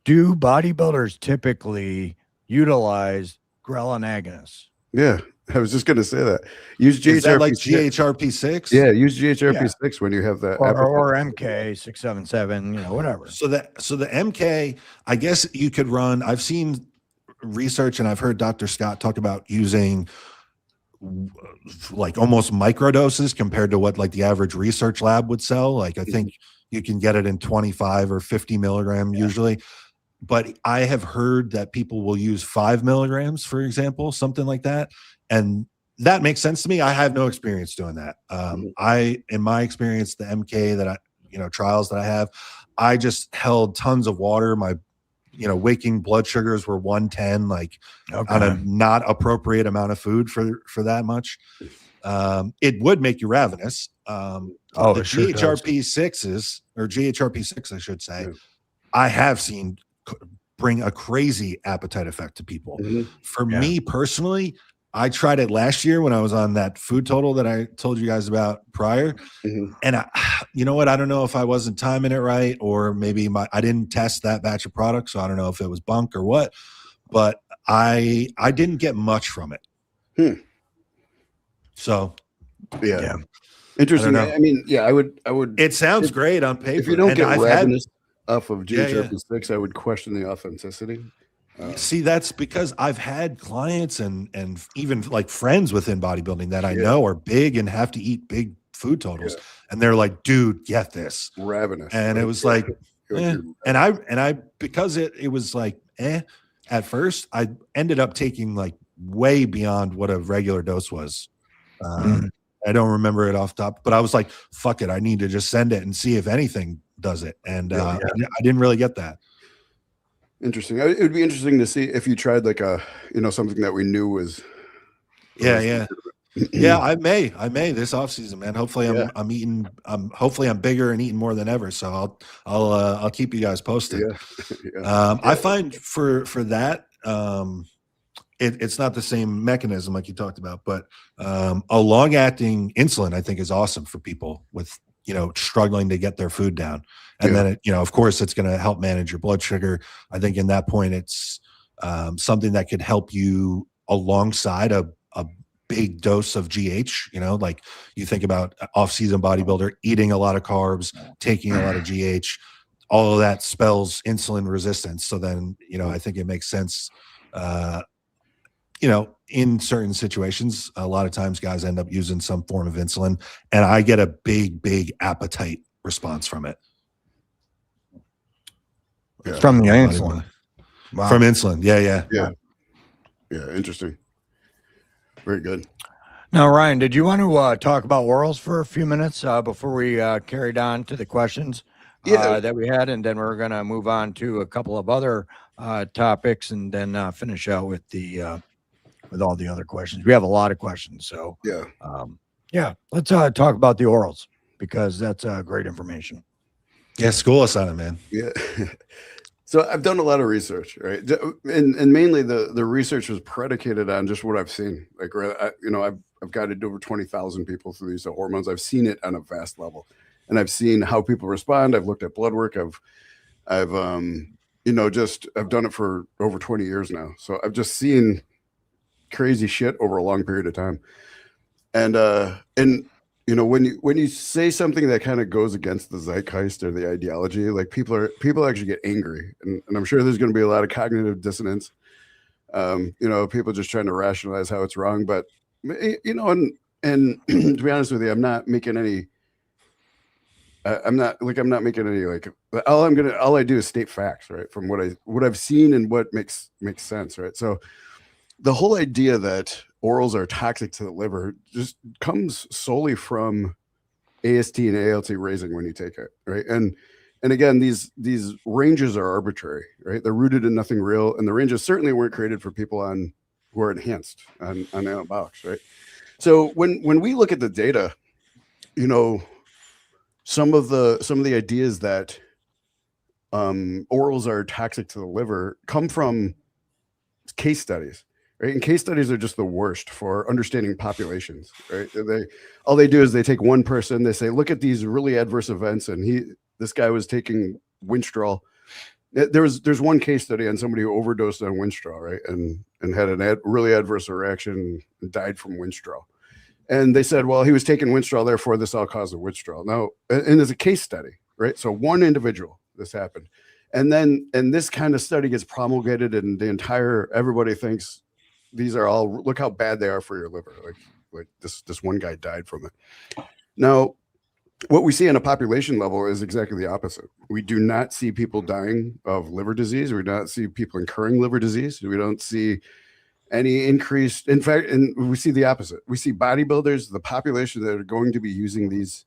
do bodybuilders typically utilize ghrelin agonists? Yeah. I was just going to say that. Use GHRP6. Is that like GHRP6? Yeah, use GHRP6 when you have that. Or MK677, whatever. So the MK, I guess you could run. I've seen research and I've heard Dr. Scott talk about using like almost microdoses compared to what like the average research lab would sell. Like I think you can get it in 25 or 50 milligram usually. But I have heard that people will use 5 milligrams, for example, something like that. And that makes sense to me. I have no experience doing that. In my experience, the MK that trials that I have, I just held tons of water. My, waking blood sugars were 110, like on a not appropriate amount of food for that much. It would make you ravenous. The GHRP6s or GHRP6, I should say, I have seen bring a crazy appetite effect to people. For me personally, I tried it last year when I was on that food total that I told you guys about prior. And you know what? I don't know if I wasn't timing it right, or maybe I didn't test that batch of products. So I don't know if it was bunk or what, but I didn't get much from it. So yeah. Interesting. I mean, I would. It sounds great on paper. If you don't get ravenous off of GHRP6, I would question the authenticity. See, that's because I've had clients and even like friends within bodybuilding that I know are big and have to eat big food totals, and they're like, "Dude, get this ravenous." And it was like, and I because it was like, at first, I ended up taking like way beyond what a regular dose was. I don't remember it off top, but I was like, "Fuck it, I need to just send it and see if anything does it." And I didn't really get that. Interesting. It would be interesting to see if you tried like something that we knew was. I may this off season, man. Hopefully I'm eating. Hopefully I'm bigger and eating more than ever. So I'll keep you guys posted. I find for that, it's not the same mechanism like you talked about, but a long acting insulin I think is awesome for people with struggling to get their food down. And then, of course, it's going to help manage your blood sugar. I think in that point, it's something that could help you alongside a big dose of GH. Like you think about off-season bodybuilder eating a lot of carbs, taking a lot of GH, all of that spells insulin resistance. So then, I think it makes sense. In certain situations, a lot of times guys end up using some form of insulin, and I get a big appetite response from it. From the insulin. Wow. From insulin. Yeah. Interesting. Very good. Now, Ryan, did you want to talk about orals for a few minutes before we carried on to the questions that we had, and then we're going to move on to a couple of other topics, and then finish out with with all the other questions. We have a lot of questions, so let's talk about the orals because that's great information. Yeah, school us on it, man. Yeah. So I've done a lot of research, right? And mainly the research was predicated on just what I've seen. Like, I've guided over 20,000 people through these hormones. I've seen it on a vast level. and I've seen how people respond. I've looked at blood work. I've you know, I've done it for over 20 years now. So I've just seen crazy shit over a long period of time. And you know, when you say something that kind of goes against the zeitgeist or the ideology, like people actually get angry, and I'm sure there's going to be a lot of cognitive dissonance. You know, people just trying to rationalize how it's wrong. But you know, and to be honest with you, I'm not making any like, all I do is state facts, right? From what I've seen and what makes sense, right? So the whole idea that orals are toxic to the liver just comes solely from AST and ALT raising when you take it, right? And again, these ranges are arbitrary, right? They're rooted in nothing real, and the ranges certainly weren't created for people who are enhanced on anabolics, right? So when we look at the data, you know, some of the ideas that orals are toxic to the liver come from case studies, right? And case studies are just the worst for understanding populations, right? All they do is they take one person, they say, look at these really adverse events, and this guy was taking Winstrol. There's one case study on somebody who overdosed on Winstrol, right? And had a really adverse reaction and died from Winstrol. And they said, well, he was taking Winstrol, therefore this all caused a Winstrol. Now, and there's a case study, right? So one individual, this happened. And this kind of study gets promulgated, and everybody thinks these are all, look how bad they are for your liver. Like this one guy died from it. Now, what we see on a population level is exactly the opposite. We do not see people dying of liver disease. We do not see people incurring liver disease. We don't see any increased, in fact, and we see the opposite. We see bodybuilders, the population that are going to be using these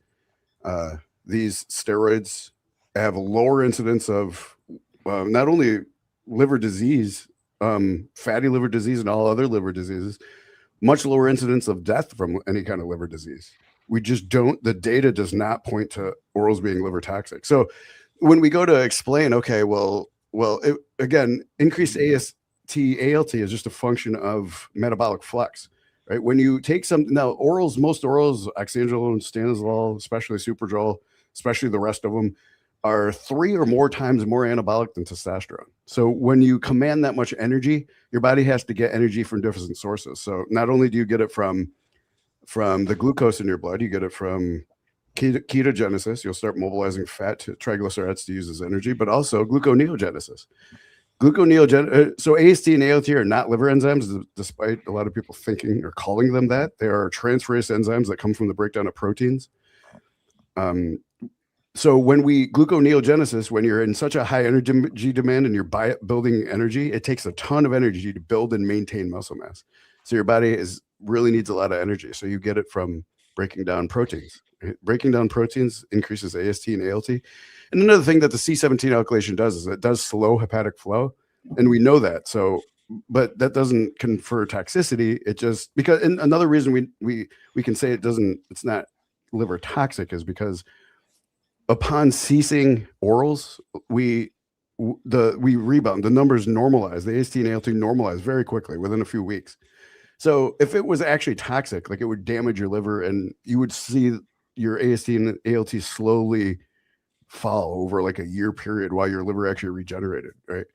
steroids, have a lower incidence of not only liver disease, fatty liver disease and all other liver diseases, much lower incidence of death from any kind of liver disease. We just don't, the data does not point to orals being liver toxic. So when we go to explain, okay, again, increased AST, ALT is just a function of metabolic flux, right? When you take now most orals, oxandrolone, stanozolol, especially Superdrol, especially the rest of them, are 3 or more times more anabolic than testosterone. So when you command that much energy, your body has to get energy from different sources. So not only do you get it from the glucose in your blood, you get it from ketogenesis. You'll start mobilizing fat to triglycerides to use as energy, but also gluconeogenesis. So AST and ALT are not liver enzymes, despite a lot of people thinking or calling them that. They are transferase enzymes that come from the breakdown of proteins. So when gluconeogenesis, when you're in such a high energy demand and you're building energy, it takes a ton of energy to build and maintain muscle mass. So your body really needs a lot of energy. So you get it from breaking down proteins. Breaking down proteins increases AST and ALT. And another thing that the C17 alkylation does is it does slow hepatic flow. And we know that. So, but that doesn't confer toxicity. It just, and another reason we can say it's not liver toxic is because upon ceasing orals, we rebound. The numbers normalize. The AST and ALT normalize very quickly within a few weeks. So if it was actually toxic, like it would damage your liver, and you would see your AST and ALT slowly fall over like a year period while your liver actually regenerated, right?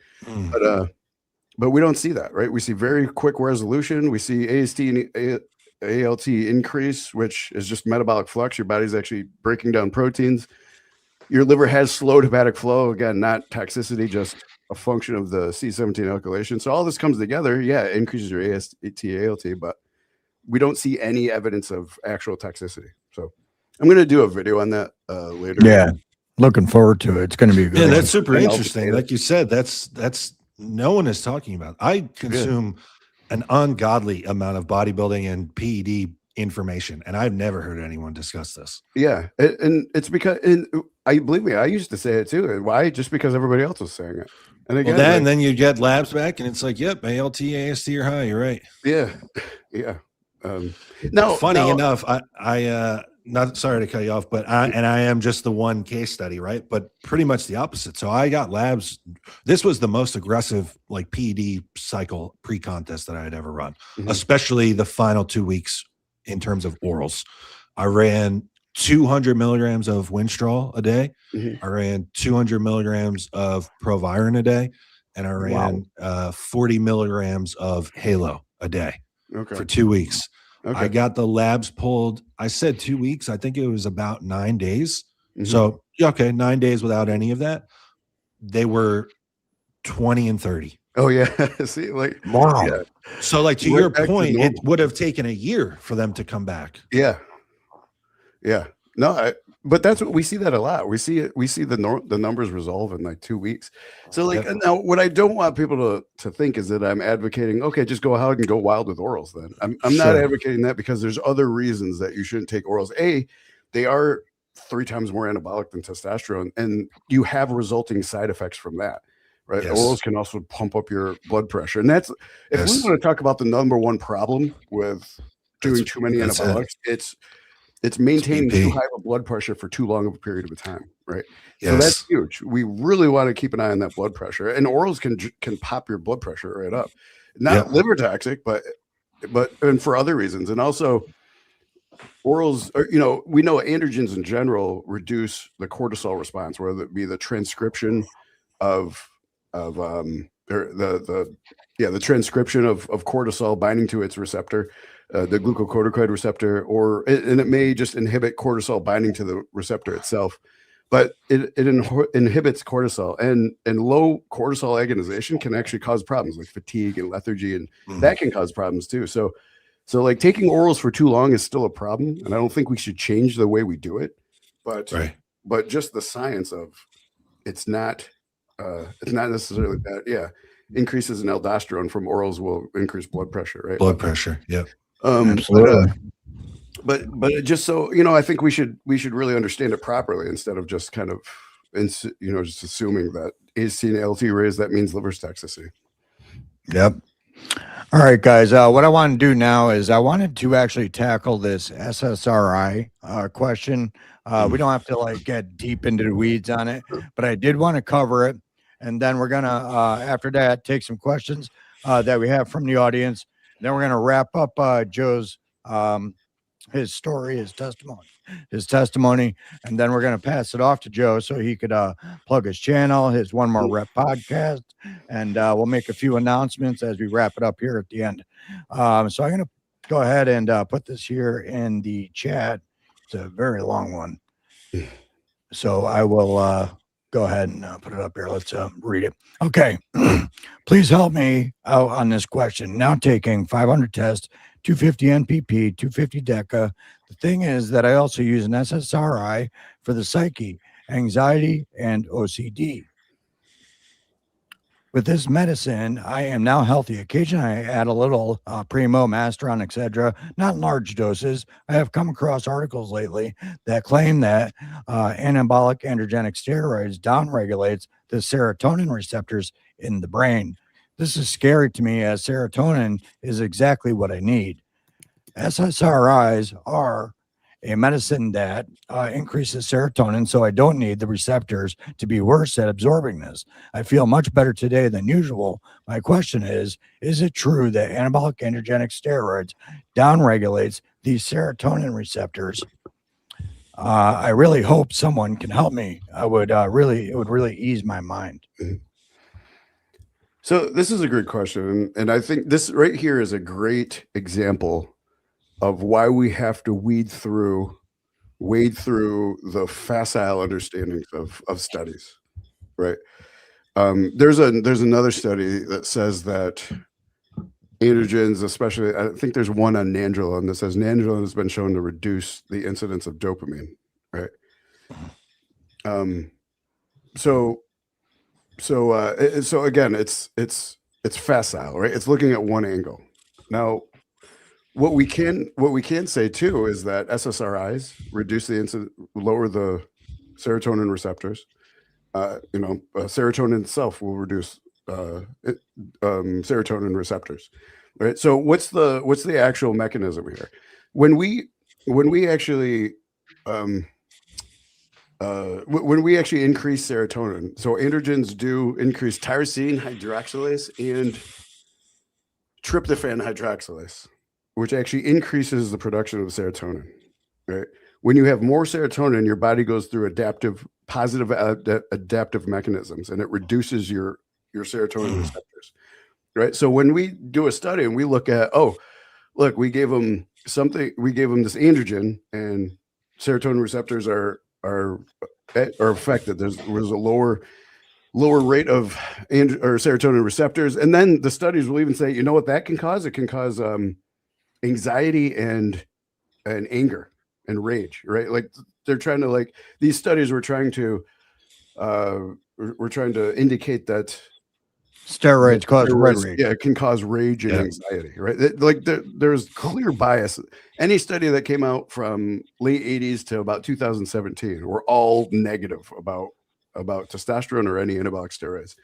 But we don't see that, right? We see very quick resolution. We see AST and ALT increase, which is just metabolic flux. Your body's actually breaking down proteins. Your liver has slowed hepatic flow. Again, not toxicity, just a function of the C17 alkylation. So all this comes together. Yeah, it increases your AST, ALT, but we don't see any evidence of actual toxicity. So I'm going to do a video on that later. Yeah, looking forward to it. It's going to be a good. Yeah, one. that's super interesting. Like you said, that's no one is talking about. I consume an ungodly amount of bodybuilding and PED information, and I've never heard anyone discuss this. Yeah, and it's because, believe me, I used to say it too. Why? Just because everybody else was saying it. And again, then you get labs back, and it's like, yep, ALT, AST are high. You're right. Yeah. Funny enough, I not sorry to cut you off, but I am just the one case study, right? But pretty much the opposite. So I got labs. This was the most aggressive like PED cycle pre-contest that I had ever run, especially the final 2 weeks in terms of orals. I ran 200 milligrams of Winstrol a day. Mhm. I ran 200 milligrams of Proviron a day, and I ran 40 milligrams of Halo a day Okay. for 2 weeks. Okay. I got the labs pulled. I said 2 weeks. I think it was about 9 days. Mhm. So, yeah, okay, 9 days without any of that. They were 20 and 30. Oh yeah. See, like, Wow. yeah. So, like, to Right your back to point, it normal. would have taken a year for them to come back. Yeah. Yeah. No, but that's what we see that a lot. We see it. We see the numbers resolve in like 2 weeks. So like now, what I don't want people to think is that I'm advocating, okay, just go out and go wild with orals. Then I'm not Sure. advocating that, because there's other reasons that you shouldn't take orals. They are 3 times more anabolic than testosterone, and you have resulting side effects from that. Right. Yes. Orals can also pump up your blood pressure. And that's, if we Yes. want to talk about the number one problem with doing too many that's it. anabolics, it's maintaining BP. too high of a blood pressure for too long of a period of a time. Right. So Yes. that's huge. We really want to keep an eye on that blood pressure, and orals can pop your blood pressure right up. Not Yep. liver toxic, but and for other reasons. And also orals are, we know androgens in general reduce the cortisol response, whether it be the transcription of the transcription of cortisol binding to its receptor, the glucocorticoid receptor, and it may just inhibit cortisol binding to the receptor itself, but it inhibits cortisol, and low cortisol agonization can actually cause problems like fatigue and lethargy, and that can cause problems too. So like taking orals for too long is still a problem, and I don't think we should change the way we do it, but just the science of it's not necessarily bad. Yeah. Increases in aldosterone from orals will increase blood pressure, right? Blood pressure. Yeah. Absolutely. But just so, I think we should really understand it properly, instead of just kind of, just assuming that AC and ALT raised, that means liver toxicity. Yep. All right, guys. What I want to do now is I wanted to actually tackle this SSRI question. We don't have to get deep into the weeds on it, but I did want to cover it. And then we're going to, after that, take some questions that we have from the audience. Then we're going to wrap up Joe's, his story, his testimony. And then we're going to pass it off to Joe so he could plug his channel, his One More Rep podcast. And we'll make a few announcements as we wrap it up here at the end. So I'm going to go ahead and put this here in the chat. It's a very long one. So I will go ahead and put it up here. Let's read it. Okay. Please help me out on this question. Now taking 500 tests, 250 NPP, 250 DECA. The thing is that I also use an SSRI for the psyche, anxiety, and OCD. With this medicine, I am now healthy. Occasionally, I add a little Primo, Masteron, etc. Not in large doses. I have come across articles lately that claim that anabolic androgenic steroids downregulates the serotonin receptors in the brain. This is scary to me, as serotonin is exactly what I need. SSRIs are a medicine that increases serotonin, so I don't need the receptors to be worse at absorbing this. I feel much better today than usual. My question is it true that anabolic androgenic steroids downregulates these serotonin receptors? I really hope someone can help me. It would really ease my mind. So this is a great question. And I think this right here is a great example of why we have to wade through the facile understandings of studies, right? There's another study that says that androgens, especially, I think there's one on nandrolone that says nandrolone has been shown to reduce the incidence of dopamine, right? So again, it's facile, right? It's looking at one angle. Now, what we can say too is that SSRIs reduce lower the serotonin receptors. Serotonin itself will reduce serotonin receptors, right? So what's the actual mechanism here? When we actually increase serotonin, so androgens do increase tyrosine hydroxylase and tryptophan hydroxylase, which actually increases the production of serotonin, right? when you have more serotonin, your body goes through positive adaptive mechanisms, and it reduces your serotonin receptors, right? So when we do a study and we look at, oh, look, we gave them this androgen, and serotonin receptors are affected. There was a lower rate of serotonin receptors, and then the studies will even say, you know what that can cause? It can cause anxiety and anger and rage, right? Like they're trying to these studies were trying to indicate that Steroids cause red rage. yeah, it can cause rage and anxiety, right? There's clear bias. Any study that came out from late 80s to about 2017 were all negative about testosterone or any anabolic steroids,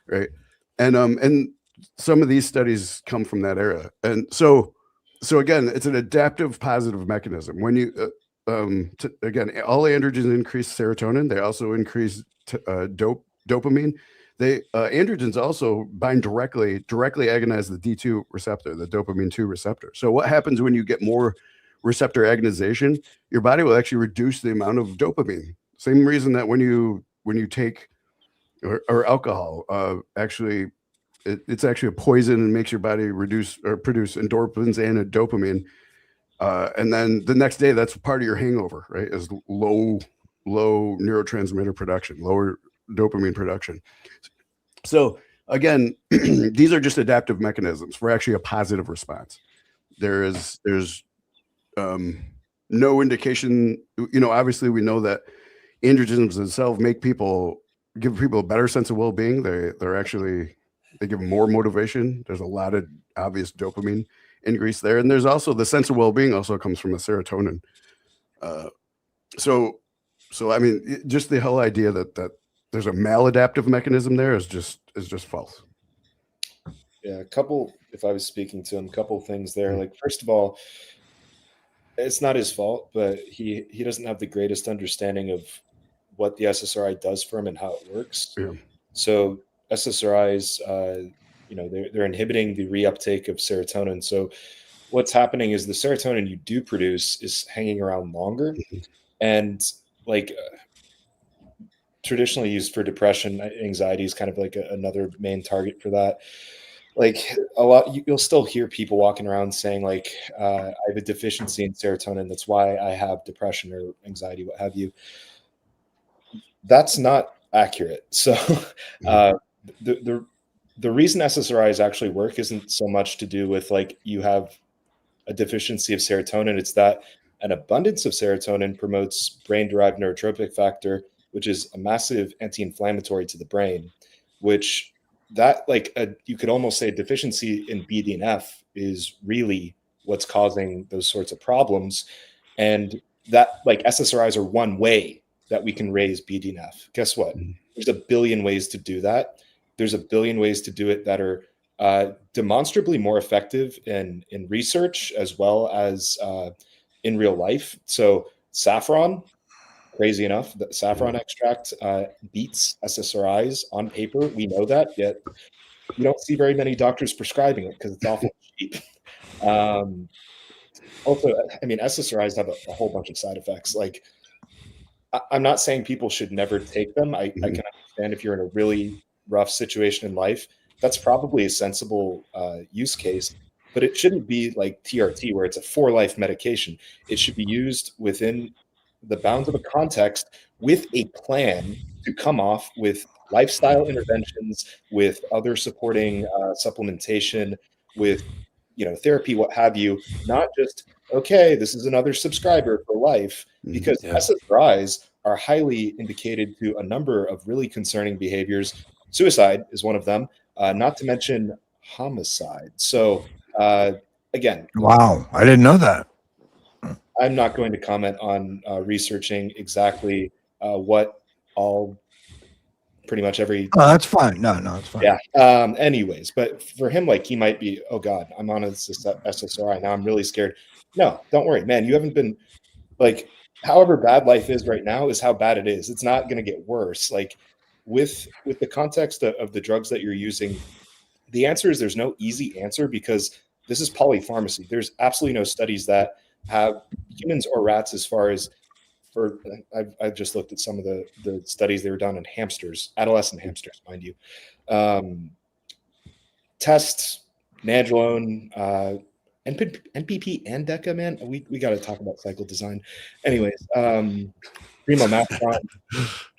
right? And some of these studies come from that era, and so again, it's an adaptive positive mechanism. When you again, all androgens increase serotonin. They also increase dopamine. They androgens also bind directly agonize the D2 receptor, the dopamine 2 receptor. So what happens when you get more receptor agonization? Your body will actually reduce the amount of dopamine. Same reason that when you take or alcohol, actually it's actually a poison and makes your body produce endorphins and a dopamine. And then the next day, that's part of your hangover, right? Is low neurotransmitter production, lower dopamine production. So again, these are just adaptive mechanisms for actually a positive response. There's no indication, obviously we know that androgens themselves give people a better sense of well-being. They give them more motivation. There's a lot of obvious dopamine increase there. And there's also the sense of well-being also comes from the serotonin. So I mean, just the whole idea that there's a maladaptive mechanism there is just false. Yeah, if I was speaking to him, a couple things there. Like, first of all, it's not his fault, but he doesn't have the greatest understanding of what the SSRI does for him and how it works. Yeah. So SSRIs, they're inhibiting the reuptake of serotonin. So what's happening is the serotonin you do produce is hanging around longer, and traditionally used for depression, anxiety is kind of like another main target for that. Like you'll still hear people walking around saying like, I have a deficiency in serotonin. That's why I have depression or anxiety, what have you. That's not accurate. So the reason SSRIs actually work isn't so much to do with like you have a deficiency of serotonin. It's that an abundance of serotonin promotes brain-derived neurotropic factor, which is a massive anti-inflammatory to the brain, which you could almost say a deficiency in BDNF is really what's causing those sorts of problems. And that SSRIs are one way that we can raise BDNF. Guess what? There's a billion ways to do that. There's a billion ways to do it that are demonstrably more effective in research as well as in real life. So saffron, crazy enough, the saffron extract beats SSRIs on paper. We know that, yet you don't see very many doctors prescribing it because it's awful cheap. Also, I mean, SSRIs have a whole bunch of side effects. Like, I'm not saying people should never take them. I can understand if you're in a really rough situation in life, that's probably a sensible use case, but it shouldn't be like TRT where it's a for life medication. It should be used within the bounds of a context with a plan to come off with lifestyle interventions, with other supporting supplementation, with therapy, what have you, not just, okay, this is another subscriber for life, because SSRIs are highly indicated to a number of really concerning behaviors. Suicide is one of them, not to mention homicide. So again, wow, I didn't know that. I'm not going to comment on researching exactly what all pretty much every. Oh, that's fine. No, it's fine. Yeah. Anyways, but for him, like, he might be, oh God, I'm on a SSRI now. I'm really scared. No, don't worry, man. You haven't been like, however bad life is right now is how bad it is. It's not going to get worse. Like with the context of the drugs that you're using, the answer is there's no easy answer because this is polypharmacy. There's absolutely no studies that have humans or rats as far as I've just looked at some of the studies that were done on hamsters, adolescent hamsters, mind you. Test nandrolone, NPP and DECA, man. We got to talk about cycle design. Anyways, Primo masteron.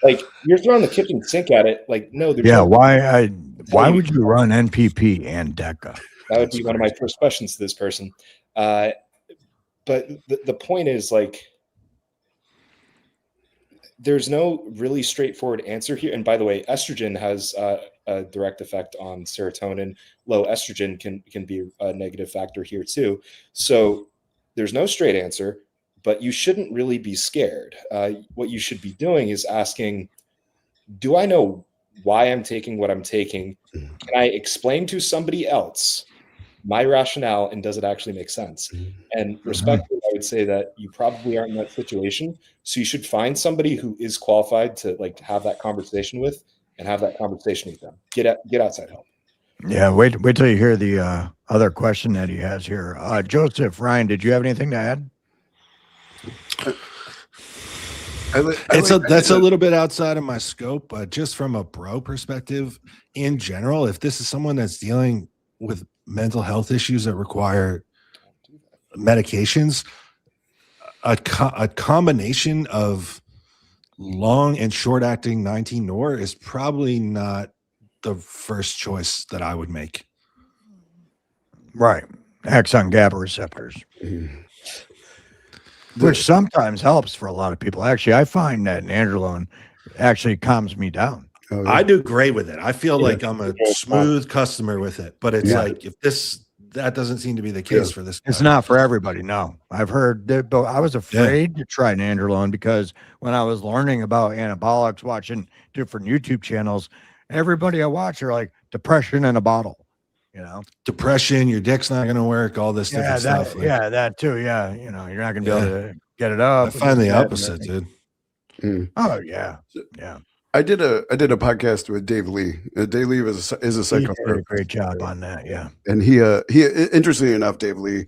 Like, you're throwing the kitchen sink at it. Like, no, there's Yeah, no, why would you run NPP and DECA? that would be one of my first questions to this person. But the point is, like, there's no really straightforward answer here. And by the way, estrogen has a direct effect on serotonin. Low estrogen can be a negative factor here too. So there's no straight answer, but you shouldn't really be scared. What you should be doing is asking, do I know why I'm taking what I'm taking? Can I explain to somebody else my rationale, and does it actually make sense? And respectfully, I would say that you probably aren't in that situation. So you should find somebody who is qualified to, like, have that conversation with, and have that conversation with them. Get outside help. Yeah, wait till you hear the other question that he has here. Joseph, Ryan, did you have anything to add? That's a little bit outside of my scope, but just from a bro perspective, in general, if this is someone that's dealing with mental health issues that require medications, a combination of long and short acting 19-nor is probably not the first choice that I would make. Right. Axon GABA receptors. Which sometimes helps for a lot of people. Actually, I find that nandrolone actually calms me down. Oh, yeah. I do great with it. I feel like I'm a smooth customer with it, but it's like, if that doesn't seem to be the case for this guy. It's not for everybody. No, I've heard that, but I was afraid to try nandrolone because when I was learning about anabolics, watching different YouTube channels, everybody I watch are like depression in a bottle, depression, your dick's not going to work, all this different stuff. That too. Yeah. You're not going to be able to get it up. I find the opposite, dude. Oh yeah. Yeah. I did a podcast with Dave Lee. Dave Lee is a psychotherapist. He did a great job on that. Yeah. And he interestingly enough, Dave Lee,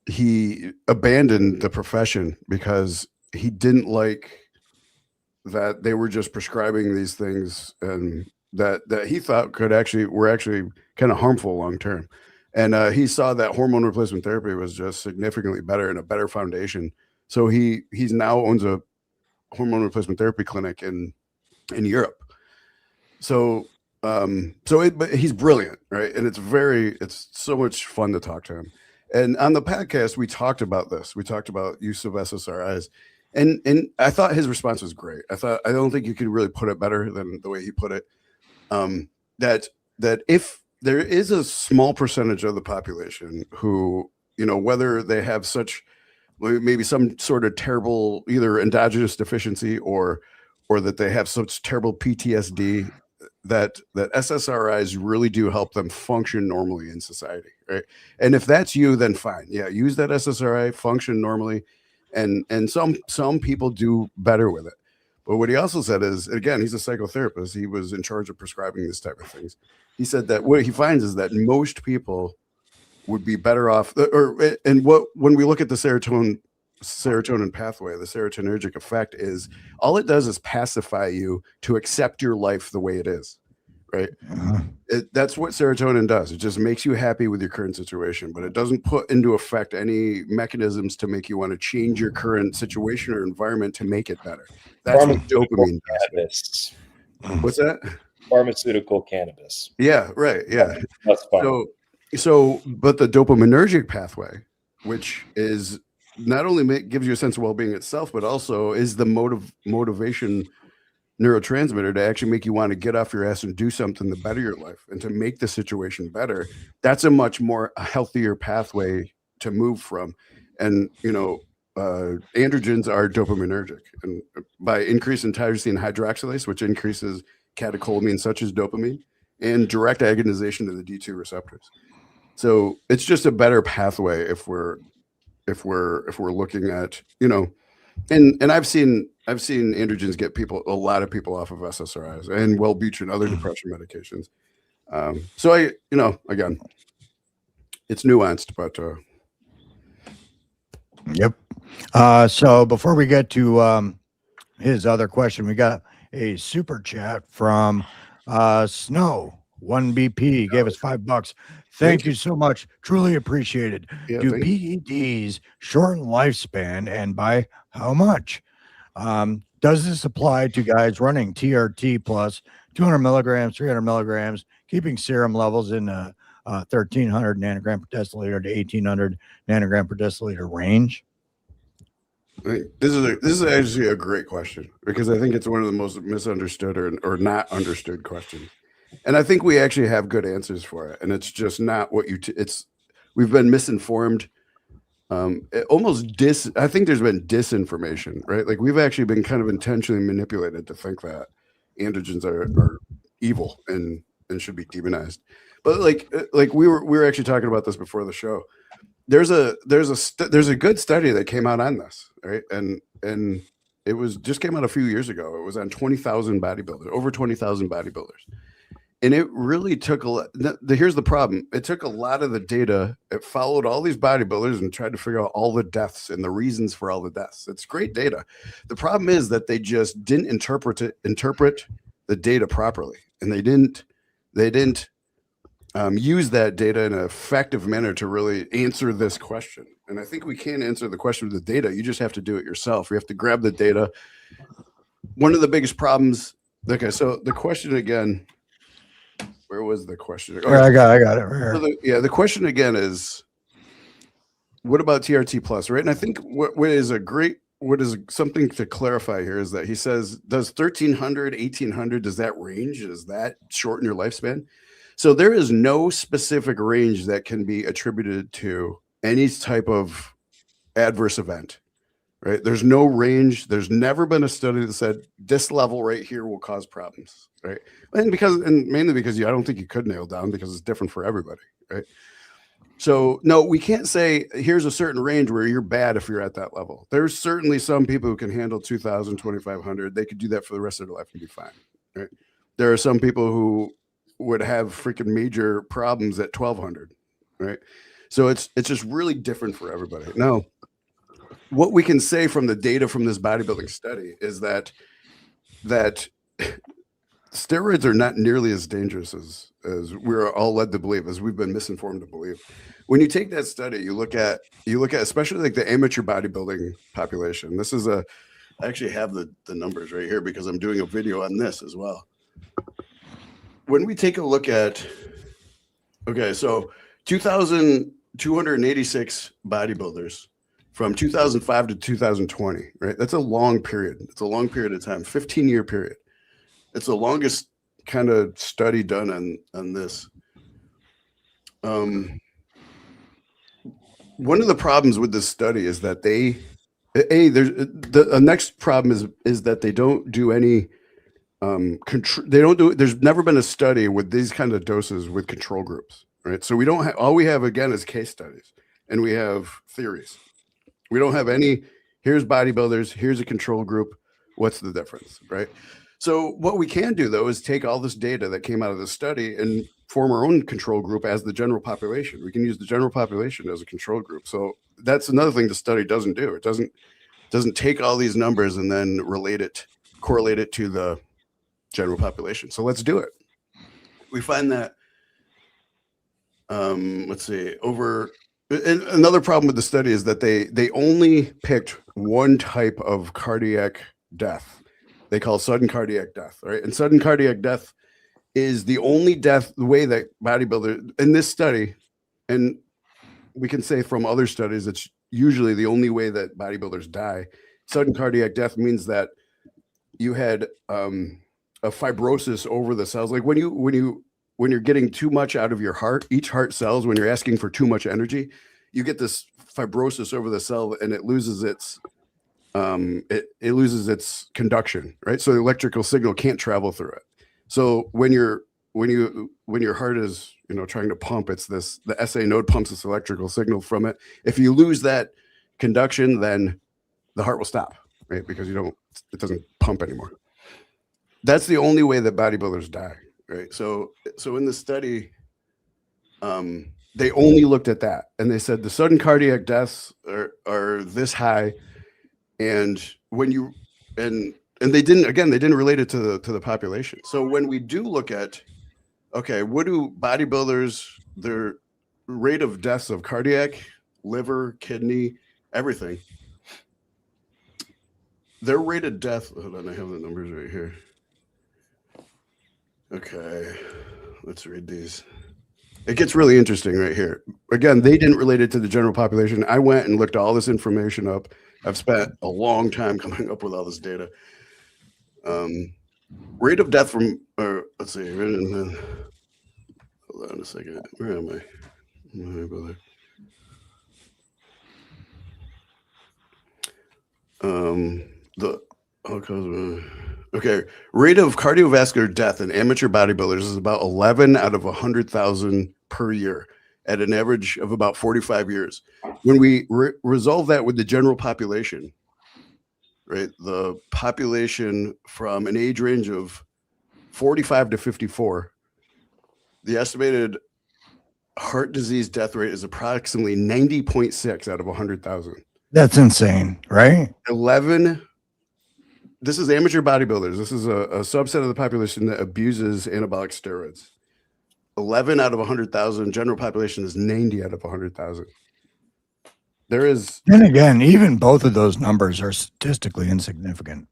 he abandoned the profession because he didn't like that they were just prescribing these things and that he thought were actually kind of harmful long term. And he saw that hormone replacement therapy was just significantly better and a better foundation. So he's now owns a hormone replacement therapy clinic in Europe. So but he's brilliant, right? And it's so much fun to talk to him. And on the podcast, we talked about this. We talked about use of SSRIs. And I thought his response was great. I don't think you could really put it better than the way he put it. That if there is a small percentage of the population who, whether they have maybe some sort of terrible either endogenous deficiency or that they have such terrible PTSD that SSRIs really do help them function normally in society, right? And if that's you, then fine. Yeah, use that SSRI, function normally. And some people do better with it. But what he also said is, again, he's a psychotherapist. He was in charge of prescribing this type of things. He said that what he finds is that most people would be better off, when we look at the serotonin pathway, the serotonergic effect is all it does is pacify you to accept your life the way it is, right? That's what serotonin does. It just makes you happy with your current situation, but it doesn't put into effect any mechanisms to make you want to change your current situation or environment to make it better. That's what dopamine does. What's that? Pharmaceutical cannabis. Yeah, right. Yeah. That's fun. But the dopaminergic pathway, which is not only gives you a sense of well-being itself, but also is the motivation neurotransmitter to actually make you want to get off your ass and do something to better your life and to make the situation better. That's a much more healthier pathway to move from. And, androgens are dopaminergic, and by increasing tyrosine hydroxylase, which increases catecholamines such as dopamine, and direct agonization of the D2 receptors. So it's just a better pathway if we're looking at, and I've seen androgens get a lot of people off of SSRIs and Wellbutrin and other depression medications. So again, it's nuanced, but yep. So before we get to his other question, we got a super chat from Snow. 1BP gave us $5. Thank you so much. Truly appreciated. Yeah, Do thank you. PEDs shorten lifespan, and by how much? Does this apply to guys running TRT plus 200 milligrams, 300 milligrams, keeping serum levels in 1300 nanogram per deciliter to 1800 nanogram per deciliter range? This is actually a great question, because I think it's one of the most misunderstood or not understood questions, and I think we actually have good answers for it. And it's just not what we've been misinformed. I think there's been disinformation, right? Like, we've actually been kind of intentionally manipulated to think that androgens are evil and should be demonized. But like we were actually talking about this before the show. There's a good study that came out on this, right? And it was just came out a few years ago. It was on 20,000 bodybuilders, over 20,000 bodybuilders. And it really took here's the problem. It took a lot of the data. It followed all these bodybuilders and tried to figure out all the deaths and the reasons for all the deaths. It's great data. The problem is that they just didn't interpret the data properly. And they didn't use that data in an effective manner to really answer this question. And I think we can answer the question with the data. You just have to do it yourself. You have to grab the data. One of the biggest problems, okay, so the question again, where was the question? Oh, I got it right here. The question again is, what about TRT plus, right? And I think what is something to clarify here is that he says, does 1300, 1800, does that range, does that shorten your lifespan? So there is no specific range that can be attributed to any type of adverse event, right? There's no range. There's never been a study that said this level right here will cause problems, right? And mainly because I don't think you could nail down, because it's different for everybody, right? So no, we can't say here's a certain range where you're bad if you're at that level. There's certainly some people who can handle 2,000, 2,500. They could do that for the rest of their life and be fine, right? There are some people who would have freaking major problems at 1,200, right? So it's just really different for everybody. Now, what we can say from the data from this bodybuilding study is that steroids are not nearly as dangerous as we're all led to believe, as we've been misinformed to believe. When you take that study, you look at especially like the amateur bodybuilding population. I actually have the numbers right here because I'm doing a video on this as well. When we take a look at, so 2,286 bodybuilders from 2005 to 2020, right? That's a long period. It's a long period of time, 15-year period. It's the longest kind of study done on this. One of the problems with this study is that the next problem is that they don't do any there's never been a study with these kind of doses with control groups, right? So all we have again is case studies, and we have theories. We don't have any, here's bodybuilders, here's a control group. What's the difference, right? So what we can do though is take all this data that came out of the study and form our own control group as the general population. We can use the general population as a control group. So that's another thing the study doesn't do. It doesn't take all these numbers and then correlate it to the general population. So let's do it. We find that, let's see, and another problem with the study is that they only picked one type of cardiac death. They call sudden cardiac death, right? And sudden cardiac death is the only death, the way that bodybuilders in this study, and we can say from other studies, it's usually the only way that bodybuilders die. Sudden cardiac death means that you had a fibrosis over the cells. Like when you're getting too much out of your heart, each heart cells, when you're asking for too much energy, you get this fibrosis over the cell, and it loses its conduction, right? So the electrical signal can't travel through it. So when your heart is trying to pump, the SA node pumps this electrical signal from it. If you lose that conduction, then the heart will stop, right? Because it doesn't pump anymore. That's the only way that bodybuilders die, right? So in the study, They only looked at that, and they said the sudden cardiac deaths are this high, and when you and they didn't relate it to the population. So when we do look at, okay, what do bodybuilders, their rate of deaths of cardiac, liver, kidney, everything, their rate of death, hold on, I have the numbers right here. Okay, let's read these. It gets really interesting right here. Again, they didn't relate it to the general population. I went and looked all this information up. I've spent a long time coming up with all this data. Rate of death from, let's see, hold on a second. Where am I? Okay, rate of cardiovascular death in amateur bodybuilders is about 11 out of 100,000 per year at an average of about 45 years. When we resolve that with the general population, right, the population from an age range of 45 to 54, the estimated heart disease death rate is approximately 90.6 out of 100,000. That's insane, right? 11. This is amateur bodybuilders. This is a subset of the population that abuses anabolic steroids. 11 out of 100,000. General population is 90 out of 100,000. There is. And again, even both of those numbers are statistically insignificant.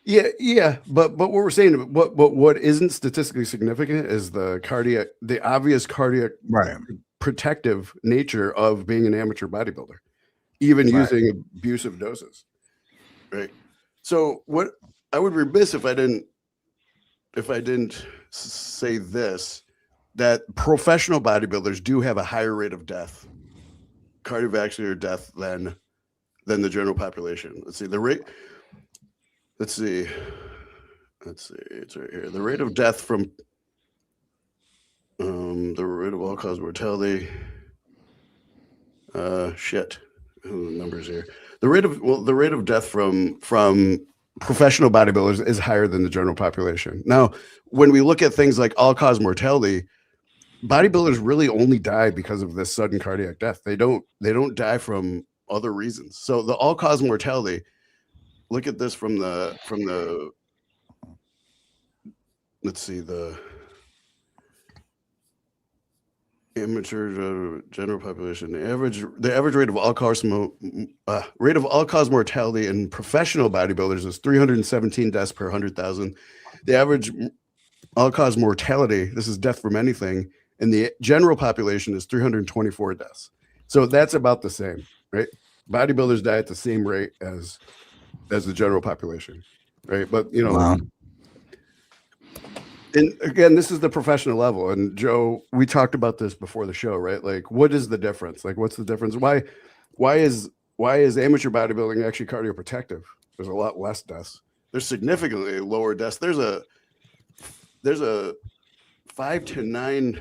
Yeah, but what we're saying, what isn't statistically significant is the obvious cardiac Right. protective nature of being an amateur bodybuilder, even using abusive doses. Right. So what I would be remiss if I didn't say this, that professional bodybuilders do have a higher rate of death, cardiovascular death than the general population. Let's see the rate. Let's see. It's right here. The rate of death from the rate of all-cause mortality. Shit. The numbers here. The rate of death from professional bodybuilders is higher than the general population. Now, when we look at things like all-cause mortality, bodybuilders really only die because of this sudden cardiac death. They don't die from other reasons. So the all-cause mortality, look at this from the let's see, the amateur general population, the average rate of all-cause mortality in professional bodybuilders is 317 deaths per 100,000. The average all-cause mortality, this is death from anything, in the general population is 324 deaths. So that's about the same, right? Bodybuilders die at the same rate as the general population, right? But Wow. And again, this is the professional level. And Joe, we talked about this before the show, right? Like, what is the difference? Like, what's the difference? Why is amateur bodybuilding actually cardioprotective? There's a lot less deaths. There's significantly lower deaths. There's a 5 to 9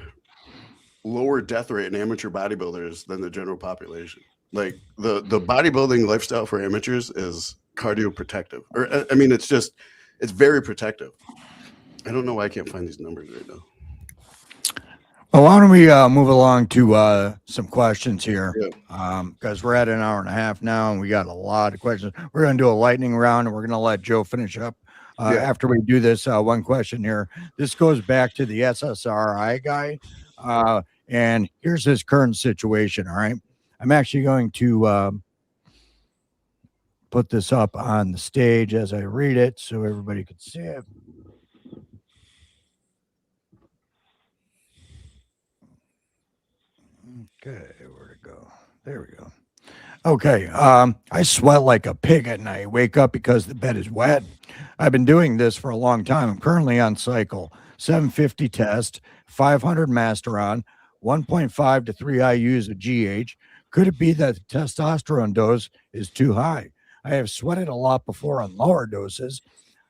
lower death rate in amateur bodybuilders than the general population. Like the bodybuilding lifestyle for amateurs is cardioprotective, or I mean, it's very protective. I don't know why I can't find these numbers right now. Well, why don't we move along to some questions here? Yeah. Because we're at an hour and a half now, and we got a lot of questions. We're going to do a lightning round, and we're going to let Joe finish up after we do this one question here. This goes back to the SSRI guy, and here's his current situation, all right? I'm actually going to put this up on the stage as I read it so everybody can see it. Okay, where'd it go? There we go. Okay, I sweat like a pig at night. Wake up because the bed is wet. I've been doing this for a long time. I'm currently on cycle. 750 test, 500 masteron, 1.5 to 3 IUs of GH. Could it be that the testosterone dose is too high? I have sweated a lot before on lower doses.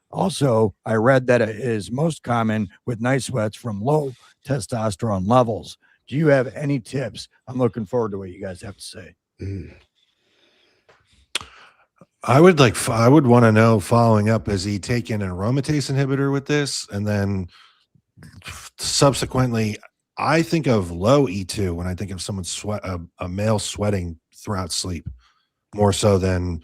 Also, I read that it is most common with night sweats from low testosterone levels. Do you have any tips? I'm looking forward to what you guys have to say. I would want to know, following up, has he taken an aromatase inhibitor with this? And then subsequently, I think of low E2 when I think of someone a male sweating throughout sleep, more so than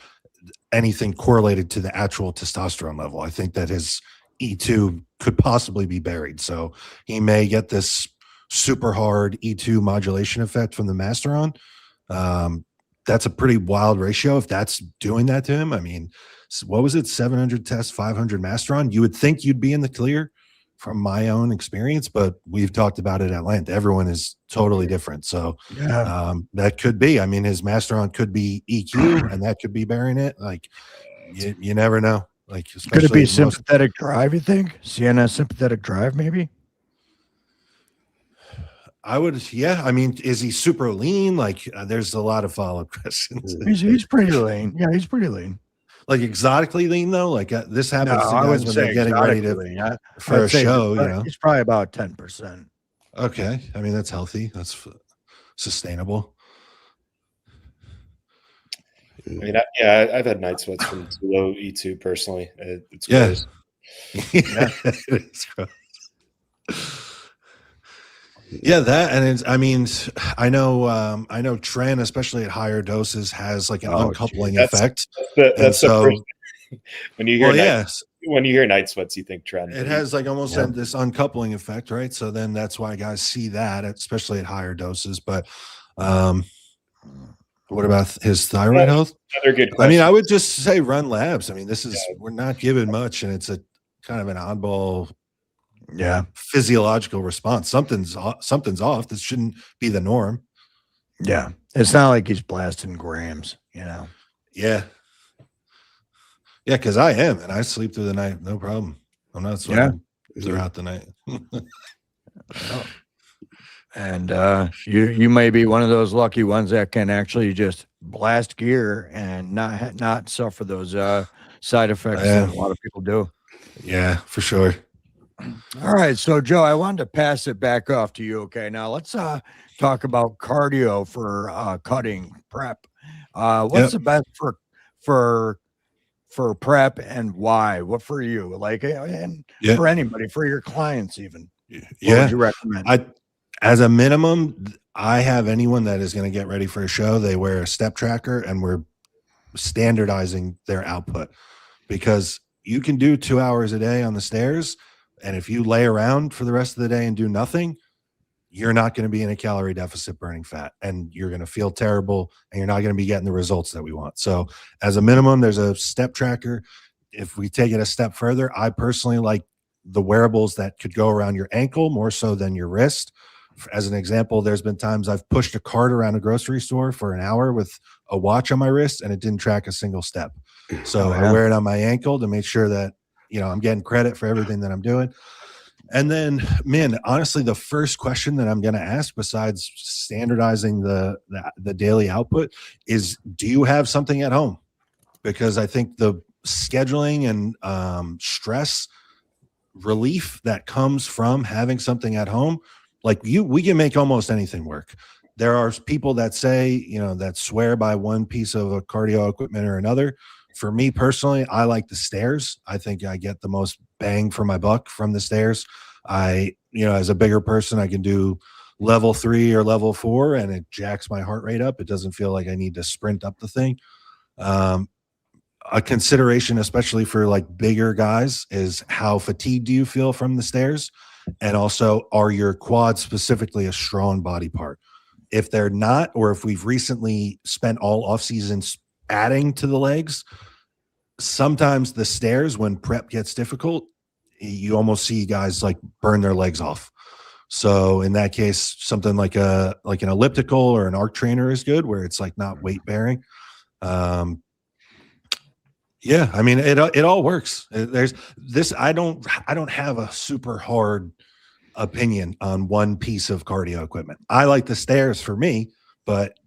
anything correlated to the actual testosterone level. I think that his E2 could possibly be buried. So he may get this super hard E2 modulation effect from the masteron. That's a pretty wild ratio if that's doing that to him. I mean, what was it? 700 tests, 500 masteron. You would think you'd be in the clear from my own experience, but we've talked about it at length. Everyone is totally different. So that could be, I mean, his masteron could be EQ and that could be burying it. Like you never know. Like, could it be sympathetic drive, you think? CNS sympathetic drive, maybe? I would, yeah. I mean, is he super lean? Like, there's a lot of follow-up questions. He's pretty lean. Yeah, he's pretty lean. Like exotically lean though. Like this happens to guys when they're getting ready to for a show. You know, he's probably about 10%. Okay, I mean that's healthy. That's sustainable. I mean, I've had night sweats from low E2 personally. It's gross. Yeah. It's gross. Yeah, that and it's, I mean, I know tren, especially at higher doses, has like an uncoupling effect. That's the first thing. When you hear when you hear night sweats, you think tren. It has like almost this uncoupling effect, right? So then that's why guys see that, especially at higher doses. But what about his thyroid health? Another good question. I mean, I would just say run labs. I mean, this is we're not giving much, and it's a kind of an oddball. Yeah, physiological response. Something's off. This shouldn't be the norm. Yeah, it's not like he's blasting grams, you know. Yeah, because I am, and I sleep through the night, no problem. I'm not sweating throughout the night. And you may be one of those lucky ones that can actually just blast gear and not suffer those side effects that a lot of people do. Yeah, for sure. All right, so Joe, I wanted to pass it back off to you. Okay, now let's talk about cardio for cutting prep. What's the best for prep and why? What for you? Like, and for anybody, for your clients, even. What would you recommend? As a minimum, I have anyone that is going to get ready for a show. They wear a step tracker, and we're standardizing their output because you can do 2 hours a day on the stairs. And if you lay around for the rest of the day and do nothing, you're not going to be in a calorie deficit burning fat, and you're going to feel terrible, and you're not going to be getting the results that we want. So as a minimum, there's a step tracker. If we take it a step further, I personally like the wearables that could go around your ankle more so than your wrist. As an example, there's been times I've pushed a cart around a grocery store for an hour with a watch on my wrist, and it didn't track a single step. So I wear it on my ankle to make sure that, you know, I'm getting credit for everything that I'm doing. And then, man, honestly, the first question that I'm going to ask, besides standardizing the daily output, is, do you have something at home? Because I think the scheduling and stress relief that comes from having something at home, like we can make almost anything work. There are people that say, you know, that swear by one piece of a cardio equipment or another. For me personally, I like the stairs. I think I get the most bang for my buck from the stairs. As a bigger person, I can do level 3 or level 4, and it jacks my heart rate up. It doesn't feel like I need to sprint up the thing. A consideration, especially for like bigger guys, is how fatigued do you feel from the stairs? And also, are your quads specifically a strong body part? If they're not, or if we've recently spent all off seasons adding to the legs, sometimes the stairs, when prep gets difficult, you almost see guys like burn their legs off. So in that case, something like an elliptical or an arc trainer is good, where it's like not weight bearing. I mean, it all works. There's this. I don't have a super hard opinion on one piece of cardio equipment. I like the stairs for me, but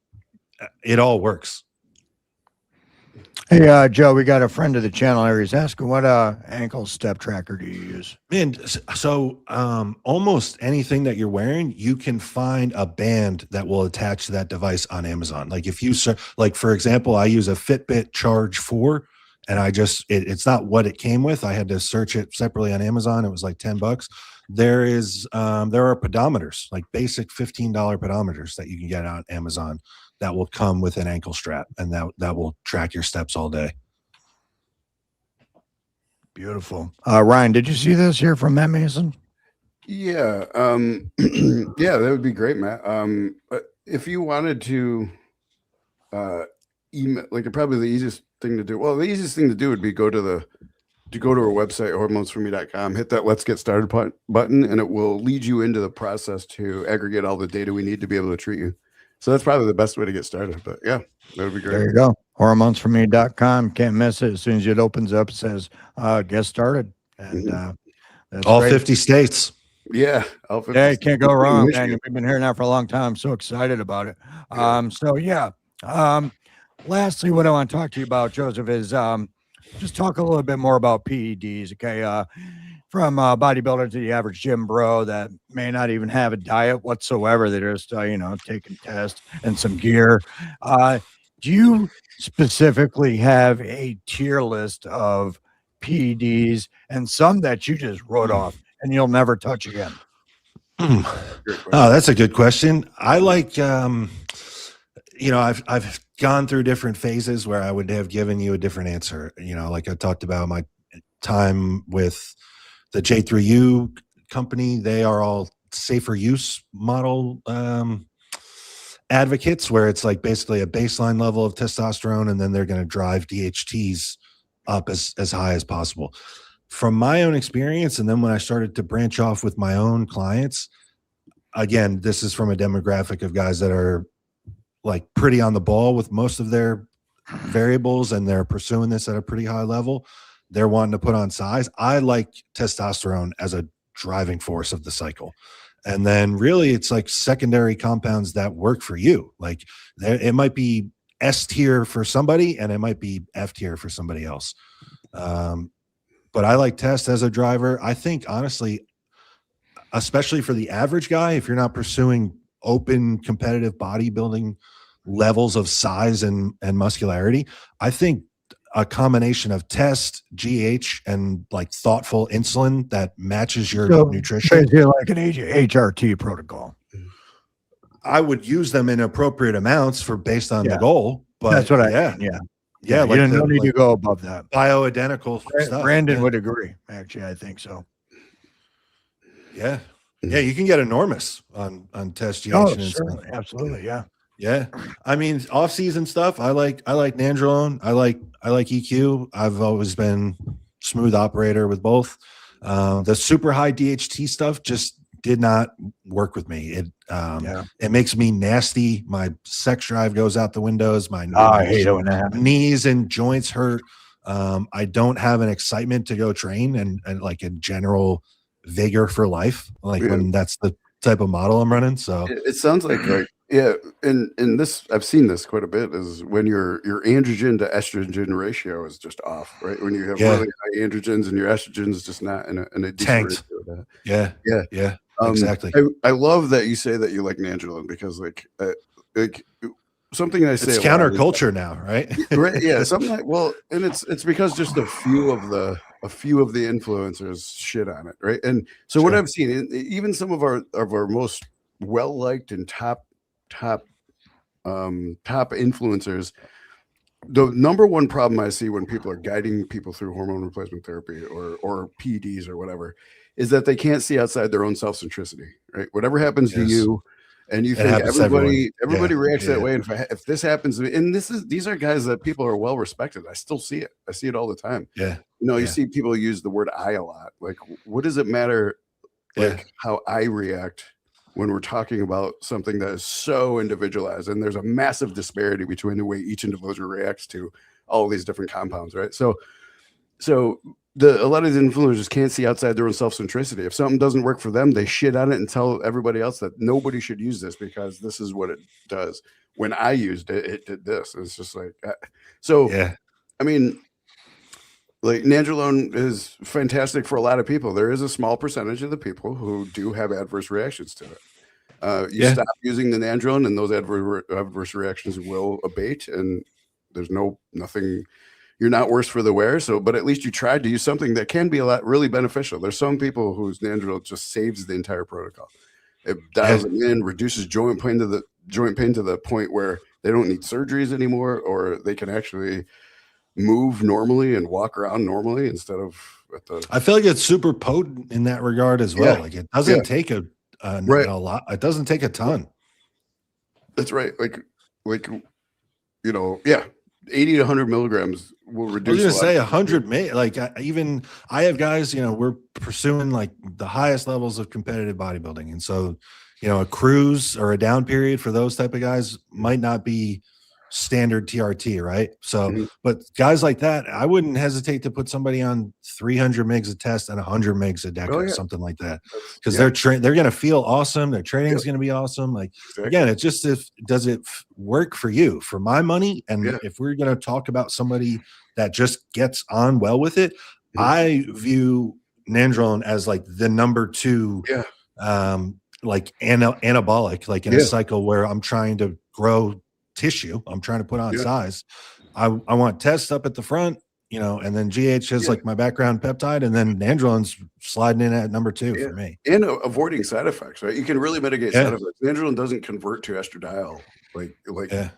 it all works. Hey, Joe, we got a friend of the channel here. He's asking, what ankle step tracker do you use? Man, so almost anything that you're wearing, you can find a band that will attach to that device on Amazon. Like if you, like for example, I use a Fitbit Charge 4, and it's not what it came with. I had to search it separately on Amazon. It was like $10. there are pedometers, like basic $15 pedometers that you can get on Amazon that will come with an ankle strap, and that will track your steps all day. Beautiful. Ryan, did you see this here from Matt Mason? Yeah. Yeah, that would be great, Matt. If you wanted to email, like probably the easiest thing to do. Well, the easiest thing to do would be go to our website, hormonesforme.com, hit that Let's Get Started button, and it will lead you into the process to aggregate all the data we need to be able to treat you. So that's probably the best way to get started. But yeah, that would be great. There you go. Hormonesforme.com. Can't miss it. As soon as it opens up, it says get started. And that's All great. 50 states. Yeah. Yeah, you can't go wrong, Michigan. man. We've been hearing that for a long time. I'm so excited about it. So yeah. Lastly, what I want to talk to you about, Joseph, is just talk a little bit more about PEDs. Okay. From a bodybuilder to the average gym bro that may not even have a diet whatsoever. They're just, taking tests and some gear. Do you specifically have a tier list of PEDs and some that you just wrote off and you'll never touch again? Oh, that's a good question. I like, I've gone through different phases where I would have given you a different answer. Like I talked about my time with the J3U company. They are all safer use model advocates, where it's like basically a baseline level of testosterone, and then they're going to drive DHTs up as high as possible. From my own experience, and then when I started to branch off with my own clients, again, this is from a demographic of guys that are like pretty on the ball with most of their variables, and they're pursuing this at a pretty high level. They're wanting to put on size. I like testosterone as a driving force of the cycle. And then really it's like secondary compounds that work for you. Like it might be S tier for somebody and it might be F tier for somebody else. But I like test as a driver. I think honestly, especially for the average guy, if you're not pursuing open competitive bodybuilding levels of size and muscularity, I think a combination of test, GH, and like thoughtful insulin that matches your nutrition. Basically like an HRT protocol. I would use them in appropriate amounts based on the goal. But that's what I mean. Yeah. Like you don't need to go above that. Bioidentical stuff. Brandon would agree. Actually, I think so. Yeah. Yeah, you can get enormous on test GH. Oh, certainly. Absolutely. Yeah. Yeah. I mean, off-season stuff. I like nandrolone. I like EQ. I've always been smooth operator with both. The super high DHT stuff just did not work with me. It makes me nasty. My sex drive goes out the windows. I hate it when that happens. Knees and joints hurt. I don't have an excitement to go train and like a general vigor for life, like when that's the type of model I'm running. So it sounds like and this, I've seen this quite a bit, is when your androgen to estrogen ratio is just off, right? When you have really high androgens and your estrogen is just not in a decent ratio. Yeah. Exactly. I love that you say that you like nandrolone, because like something I say it's counterculture now, right? Right. Yeah. Something like, well, and it's because just a few of the influencers shit on it, right? And so what I've seen, even some of our most well liked and top influencers, the number one problem I see when people are guiding people through hormone replacement therapy or PEDs or whatever is that they can't see outside their own self-centricity, right? Whatever happens to you, and you think everybody reacts that way. And if this happens, and these are guys that people are well respected. I still see it. I see it all the time. Yeah. You see people use the word I a lot. Like, what does it matter? Like how I react when we're talking about something that is so individualized, and there's a massive disparity between the way each individual reacts to all these different compounds, right? So a lot of these influencers can't see outside their own self-centricity. If something doesn't work for them, they shit on it and tell everybody else that nobody should use this because this is what it does. When I used it, it did this. It's just like, I mean, like nandrolone is fantastic for a lot of people. There is a small percentage of the people who do have adverse reactions to it. You stop using the nandrolone and those adverse reactions will abate, and there's nothing, you're not worse for the wear. So, but at least you tried to use something that can be a lot really beneficial. There's some people whose Nandrol just saves the entire protocol. It dials them in, reduces joint pain to the point where they don't need surgeries anymore, or they can actually move normally and walk around normally instead of at the. I feel like it's super potent in that regard as well. Yeah. Like it doesn't Yeah. take a Right. lot. It doesn't take a ton. That's right. Like, yeah, 80 to 100 milligrams will I reduce. was gonna say 100 may like I have guys, we're pursuing like the highest levels of competitive bodybuilding. And so, a cruise or a down period for those type of guys might not be standard TRT, right? So, Mhm. but guys like that, I wouldn't hesitate to put somebody on 300 mgs a test and 100 mgs a deca, Oh, yeah. something like that. That's- Because yeah, they're going to feel awesome. Their training is Yeah. going to be awesome. Like, exactly. again, it's just does it work for you? For my money, and Yeah. if we're going to talk about somebody that just gets on well with it, Mhm. I view Nandrolone as like the number 2, Yeah. like anabolic, like in a Yeah. cycle where I'm trying to grow tissue, I'm trying to put on Yeah. size. I want test up at the front, and then GH is Yeah. like my background peptide, and then Nandrolone's sliding in at number 2 Yeah. for me. And avoiding side effects, right? You can really mitigate Yeah. side effects. Nandrolone doesn't convert to estradiol, like Yeah.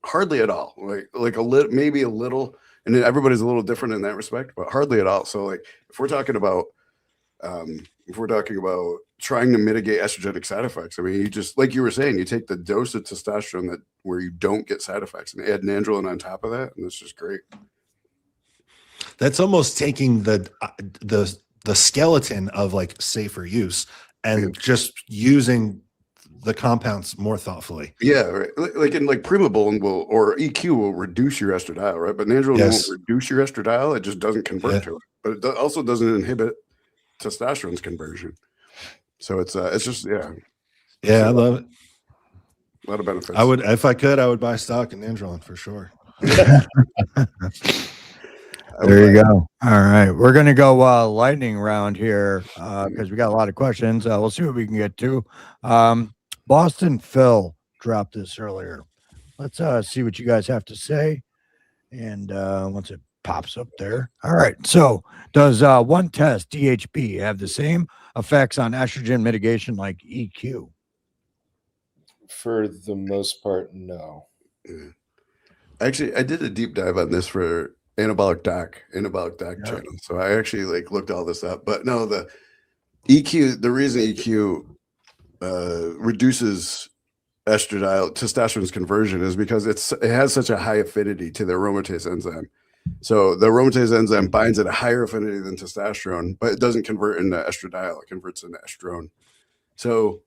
hardly at all. Like a little, maybe a little, and then everybody's a little different in that respect, but hardly at all. So like if we're talking about trying to mitigate estrogenic side effects, I mean, you just, like you were saying, you take the dose of testosterone where you don't get side effects and add Nandrolone on top of that, and it's just great. That's almost taking the skeleton of like safer use and just using the compounds more thoughtfully. Yeah, right. Like Primobolan or EQ will reduce your estradiol, right? But Nandrolone Yes. won't reduce your estradiol; it just doesn't convert Yeah. to it. But it also doesn't inhibit testosterone's conversion. So it's just Yeah, I love it. a lot of benefits. I would, if I could, I would buy stock in Nandrolone for sure. There you go. All right. We're going to go lightning round here because we got a lot of questions. We'll see what we can get to. Boston Phil dropped this earlier. Let's see what you guys have to say. And once it pops up there. All right. So does one test, DHB, have the same effects on estrogen mitigation like EQ? For the most part, no. Yeah. Actually, I did a deep dive on this for anabolic doc channel. So I actually looked all this up. But no, the EQ, the reason EQ reduces testosterone's conversion is because it has such a high affinity to the aromatase enzyme. So the aromatase enzyme binds at a higher affinity than testosterone, but it doesn't convert into estradiol. It converts into estrone. So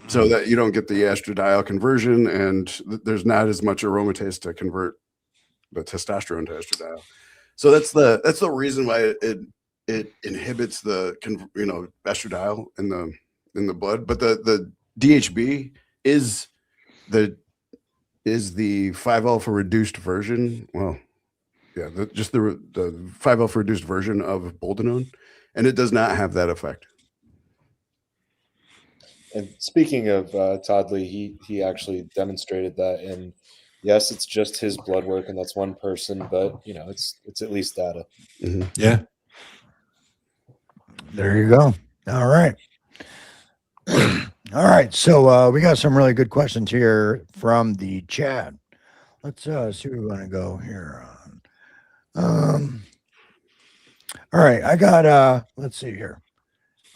that you don't get the estradiol conversion, and there's not as much aromatase to convert the testosterone to estradiol. So that's the reason why it inhibits the estradiol in the blood. But the DHB is the 5-alpha reduced version. Well, yeah, just the 5-alpha reduced version of boldenone, and it does not have that effect. And speaking of Todd Lee, he actually demonstrated that. And yes, it's just his blood work, and that's one person, but it's at least data. Mm-hmm. Yeah. There you go. All right. All right. So we got some really good questions here from the chat. Let's see where we want to go here. All right. I got let's see here.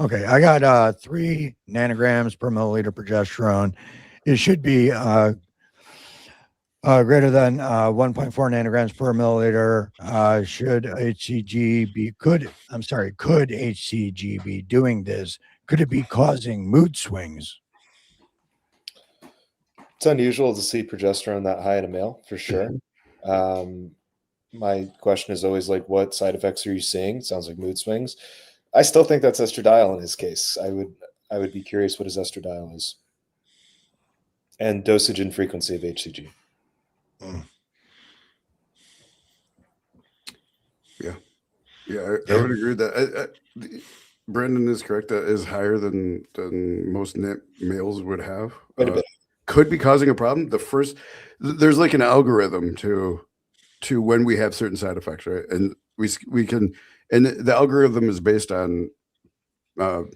Okay, I got 3 nanograms per milliliter progesterone. It should be greater than 1.4 nanograms per milliliter. Could HCG be doing this? Could it be causing mood swings? It's unusual to see progesterone that high in a male, for sure. My question is always what side effects are you seeing? Sounds like mood swings. I still think that's estradiol in his case. I would be curious what his estradiol is, and dosage and frequency of HCG. Yeah, I would agree with that. Brendan is correct. That is higher than most males would have. Quite a bit. Could be causing a problem. There's an algorithm to to when we have certain side effects, right? And we can, and the algorithm is based on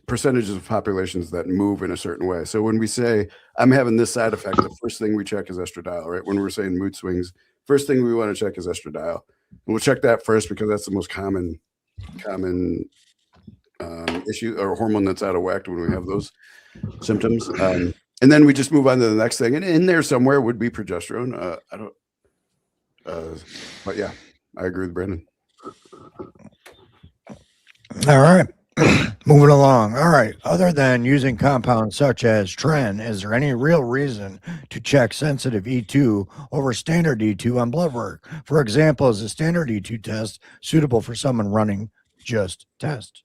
percentages of populations that move in a certain way. So when we say I'm having this side effect, the first thing we check is estradiol, right? When we're saying mood swings, first thing we want to check is estradiol, and we'll check that first because that's the most common issue or hormone that's out of whack when we have those symptoms. And then we just move on to the next thing, and in there somewhere would be progesterone. I don't, but yeah, I agree with Brandon. All right. Moving along. All right. Other than using compounds such as tren, is there any real reason to check sensitive E2 over standard E2 on blood work? For example, is a standard E2 test suitable for someone running just test?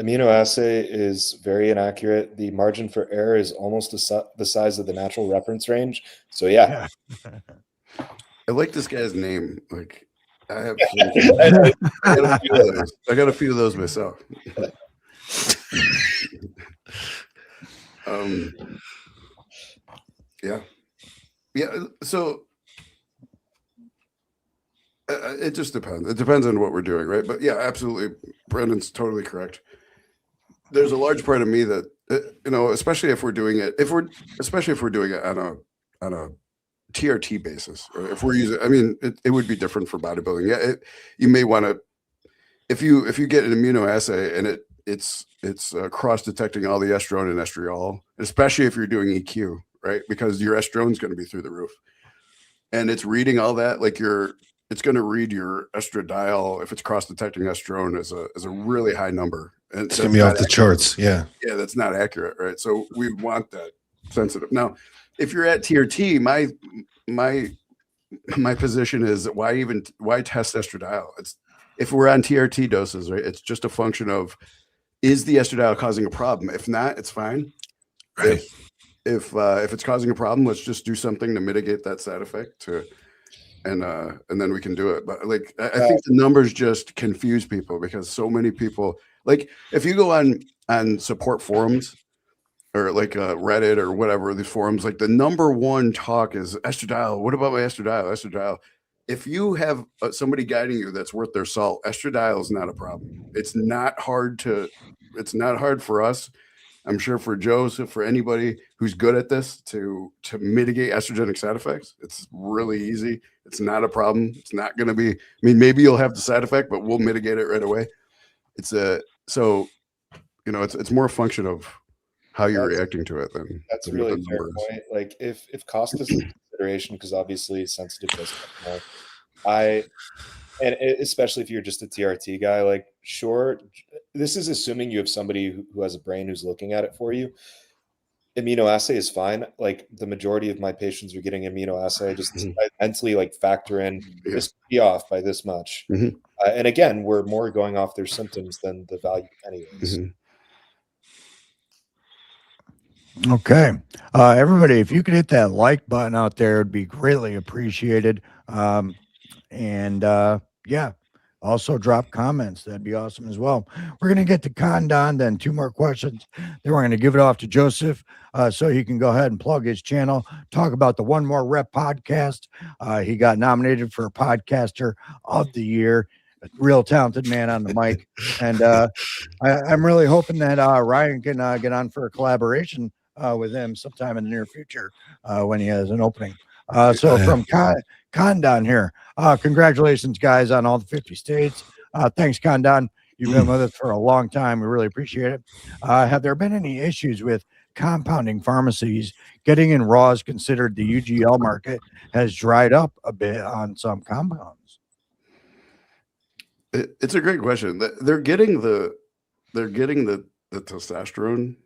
Immunoassay is very inaccurate. The margin for error is almost the size of the natural reference range. So yeah. I like this guy's name. Like I have I I got a few of those myself. Yeah. So it just depends. It depends on what we're doing, right? But yeah, absolutely. Brendan's totally correct. There's a large part of me that especially if we're doing it, on a TRT basis, or if we're using, I mean, it would be different for bodybuilding. Yeah, you may want to, if you get an immunoassay and it's cross detecting all the estrone and estriol, especially if you're doing EQ, right? Because your estrone is going to be through the roof, and it's reading all that. Like it's going to read your estradiol if it's cross detecting estrone as a really high number. And it's going to be off the charts. Yeah, that's not accurate, right? So we want that sensitive. Now, if you're at TRT, my position is why test estradiol? It's if we're on TRT doses, right? It's just a function of, is the estradiol causing a problem? If not, it's fine. Right. If it's causing a problem, let's just do something to mitigate that side effect and then we can do it. But like I think the numbers just confuse people because so many people, like if you go on support forums or like Reddit or whatever, these forums, like the number one talk is estradiol. What about my estradiol? If you have somebody guiding you that's worth their salt, estradiol is not a problem. It's not hard for us. I'm sure for Joseph, for anybody who's good at this to mitigate estrogenic side effects, it's really easy. It's not a problem. It's not going to be, I mean, maybe you'll have the side effect, but we'll mitigate it right away. It's more a function of how you're reacting to it than that's really a fair point. Like if cost is a consideration, because obviously sensitive does more. And especially if you're just a TRT guy, like sure, this is assuming you have somebody who has a brain who's looking at it for you. Immunoassay is fine. Like the majority of my patients are getting immunoassay. Just I mentally like factor in this could be off by this much. And again, we're more going off their symptoms than the value anyways. Okay. Everybody, if you could hit that like button out there, it'd be greatly appreciated. Yeah, also drop comments. That'd be awesome as well. We're going to get to Condon, then 2 more questions. Then we're going to give it off to Joseph so he can go ahead and plug his channel, talk about the One More Rep podcast. He got nominated for Podcaster of the Year. A real talented man on the mic. And I'm really hoping that Ryan can get on for a collaboration with him sometime in the near future when he has an opening. So from Condon here, congratulations, guys, on all the 50 states. Thanks, Condon. You've been with us for a long time. We really appreciate it. Have there been any issues with compounding pharmacies getting in raws, considered the UGL market has dried up a bit on some compounds? It's a great question. They're getting the testosterone.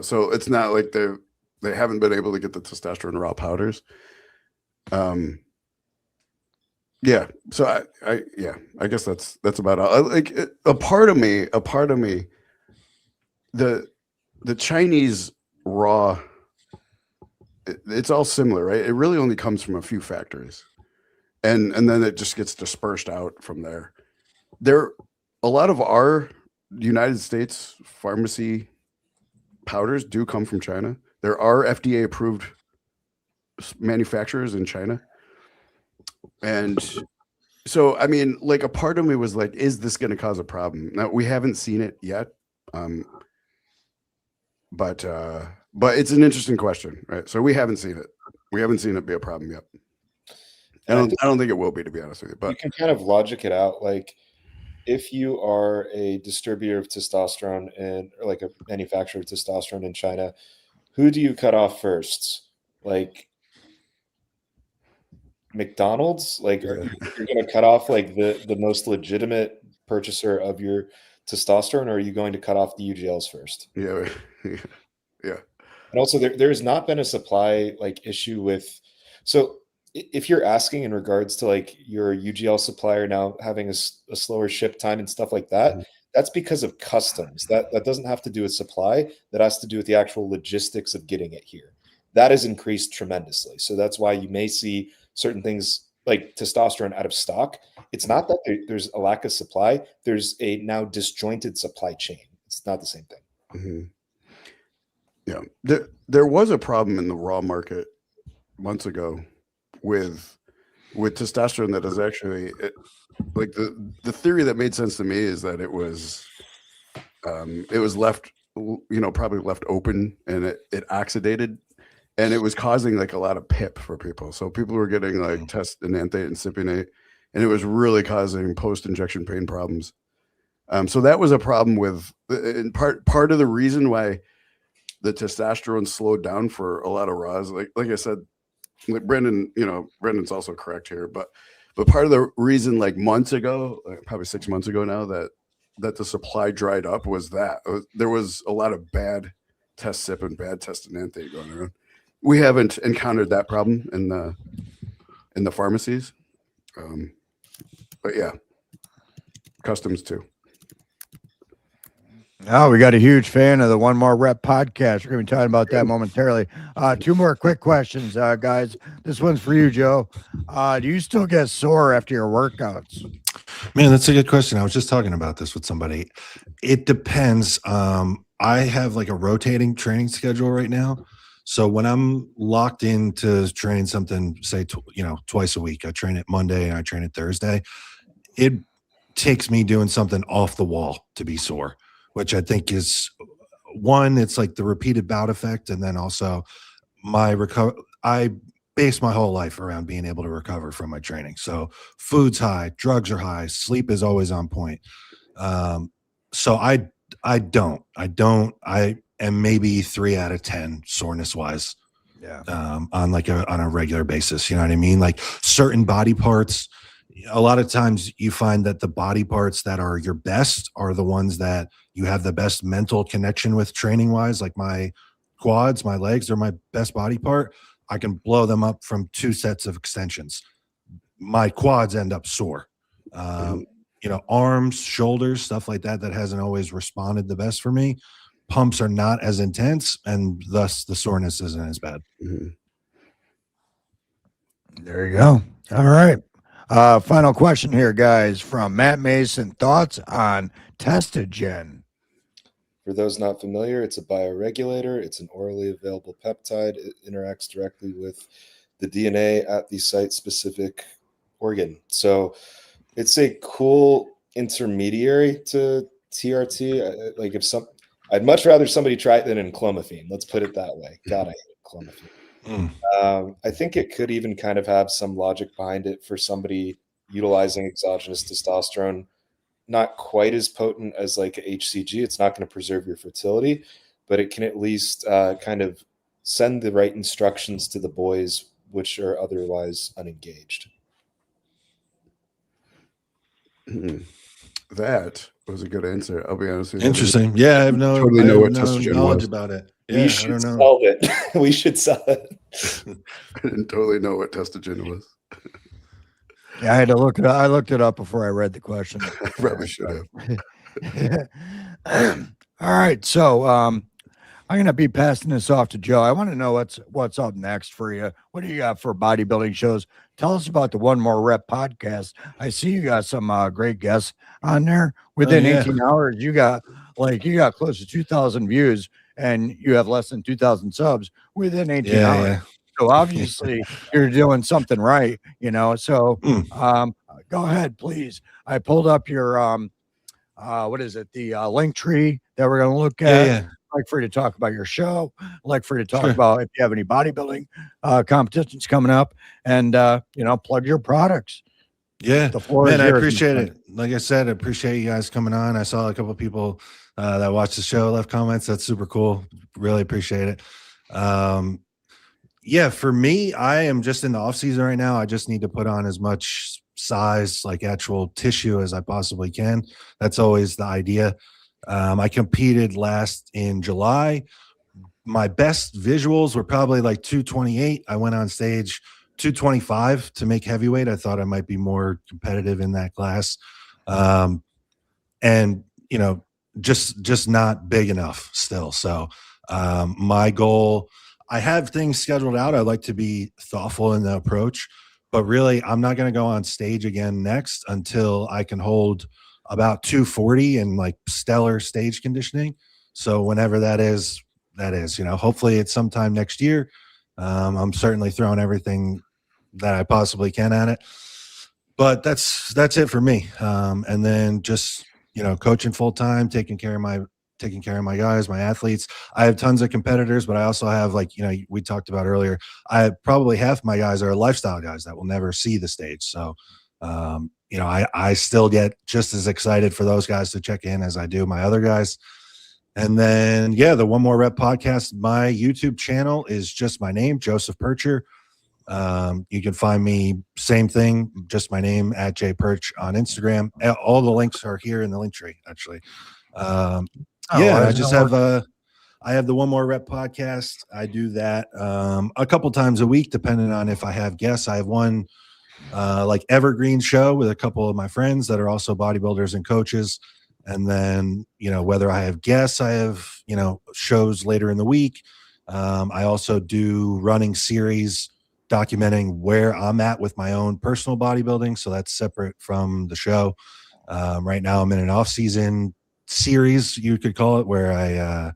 So it's not like they haven't been able to get the testosterone raw powders. Yeah. So I guess that's about all. Like a part of me, the Chinese raw, it's all similar, right? It really only comes from a few factories, and then it just gets dispersed out from there. A lot of our United States pharmacy powders do come from China. There are FDA approved manufacturers in China, and So, I mean, like a part of me was like, is this going to cause a problem? Now we haven't seen it yet. But it's an interesting question, right? So we haven't seen it. We haven't seen it be a problem yet. I don't think it will be, to be honest with you. But you can kind of logic it out. Like if you are a distributor of testosterone or like a manufacturer of testosterone in China, who do you cut off first? Like McDonald's? Like you're going to cut off like the most legitimate purchaser of your testosterone, or are you going to cut off the UGLs first? Yeah. Yeah. And also there has not been a supply like issue with, so if you're asking in regards to like your UGL supplier now having a slower ship time and stuff like that, that's because of customs. That doesn't have to do with supply. That has to do with the actual logistics of getting it here. That has increased tremendously. So that's why you may see certain things like testosterone out of stock. It's not that there's a lack of supply. There's a now disjointed supply chain. It's not the same thing. Yeah. There was a problem in the raw market months ago with testosterone that is actually like the theory that made sense to me is that it was left, probably left open and it oxidated, and it was causing like a lot of PIP for people. So people were getting like testananthate and cypionate, and it was really causing post-injection pain problems. So that was a problem with, in part of the reason why the testosterone slowed down for a lot of raws. Like I said, like Brendan's also correct here, but part of the reason, like months ago, probably 6 months ago now, that the supply dried up was that there was a lot of bad test sip and bad testananthate going around. We haven't encountered that problem in the pharmacies, but yeah, customs too. Oh, we got a huge fan of the One More Rep podcast. We're going to be talking about that momentarily. 2 more quick questions, guys. This one's for you, Joe. Do you still get sore after your workouts? Man, that's a good question. I was just talking about this with somebody. It depends. I have like a rotating training schedule right now. So when I'm locked into training something, say, twice a week, I train it Monday and I train it Thursday. It takes me doing something off the wall to be sore, which I think is one, it's like the repeated bout effect. And then also I base my whole life around being able to recover from my training. So food's high, drugs are high, sleep is always on point. So I am maybe 3 out of 10 soreness wise. Yeah. On a regular basis. You know what I mean? Like certain body parts, a lot of times you find that the body parts that are your best are the ones that you have the best mental connection with training wise. Like my quads, my legs are my best body part. I can blow them up from 2 sets of extensions. My quads end up sore. Arms, shoulders, stuff like that hasn't always responded the best for me. Pumps are not as intense, and thus the soreness isn't as bad. There you go. All right. Final question here, guys, from Matt Mason. Thoughts on Testogen? For those not familiar, it's a bioregulator. It's an orally available peptide. It interacts directly with the DNA at the site-specific organ. So it's a cool intermediary to TRT. I'd much rather somebody try it than enclomiphene. Let's put it that way. God, I hate enclomiphene. I think it could even kind of have some logic behind it for somebody utilizing exogenous testosterone. Not quite as potent as like a HCG. It's not going to preserve your fertility, but it can at least kind of send the right instructions to the boys, which are otherwise unengaged. That was a good answer. I'll be honest with you. Interesting. Yeah, I have no knowledge about it. Yeah, we should sell it. We should sell it. I didn't totally know what testogen was. Yeah, I had to look it up. I looked it up before I read the question. I probably should have. All right. So I'm going to be passing this off to Joe. I want to know what's up next for you. What do you got for bodybuilding shows? Tell us about the One More Rep podcast. I see you got some great guests on there. Within 18 hours, you got close to 2,000 views, and you have less than 2,000 subs within 18 hours. Yeah. So obviously you're doing something right, So go ahead, please. I pulled up your what is it? The link tree that we're going to look at. Yeah. I'd like for you to talk about your show. I'd like for you to talk Sure. about if you have any bodybuilding competitions coming up, and plug your products. Yeah, The floor man, is I yours, my appreciate friend. it. Like I said, I appreciate you guys coming on. I saw a couple of people that watched the show left comments. That's super cool. Really appreciate it. Yeah, for me, I am just in the off season right now. I just need to put on as much size, like actual tissue, as I possibly can. That's always the idea. I competed last in July. My best visuals were probably like 228. I went on stage 225 to make heavyweight. I thought I might be more competitive in that class. And just not big enough still. So my goal, I have things scheduled out. I like to be thoughtful in the approach, but really I'm not going to go on stage again next until I can hold about 240 and like stellar stage conditioning. So whenever that is, hopefully it's sometime next year. I'm certainly throwing everything that I possibly can at it, but that's it for me. And then just, coaching full time, taking care of my guys, my athletes. I have tons of competitors, but I also have, like, we talked about earlier, I probably half my guys are lifestyle guys that will never see the stage. So, I still get just as excited for those guys to check in as I do my other guys. And then, the One More Rep podcast, my YouTube channel is just my name, Joseph Pircher. You can find me, same thing, just my name, @jpirch on Instagram. All the links are here in the link tree, actually. I just have I have the One More Rep podcast. I do that a couple times a week, depending on if I have guests. I have one like evergreen show with a couple of my friends that are also bodybuilders and coaches. And then, whether I have guests, I have, shows later in the week. I also do running series documenting where I'm at with my own personal bodybuilding. So that's separate from the show. Right now I'm in an off-season series, you could call it, where I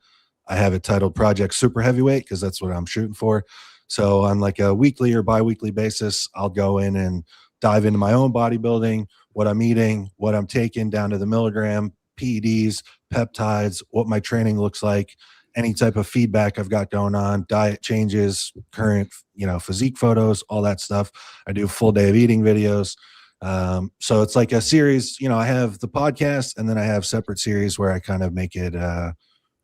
have it titled Project Super Heavyweight, because that's what I'm shooting for. So on like a weekly or bi-weekly basis, I'll go in and dive into my own bodybuilding, what I'm eating, what I'm taking down to the milligram, PEDs, peptides, what my training looks like, any type of feedback I've got going on, diet changes, current, physique photos, all that stuff. I do a full day of eating videos. So it's like a series, I have the podcast, and then I have separate series where I kind of make it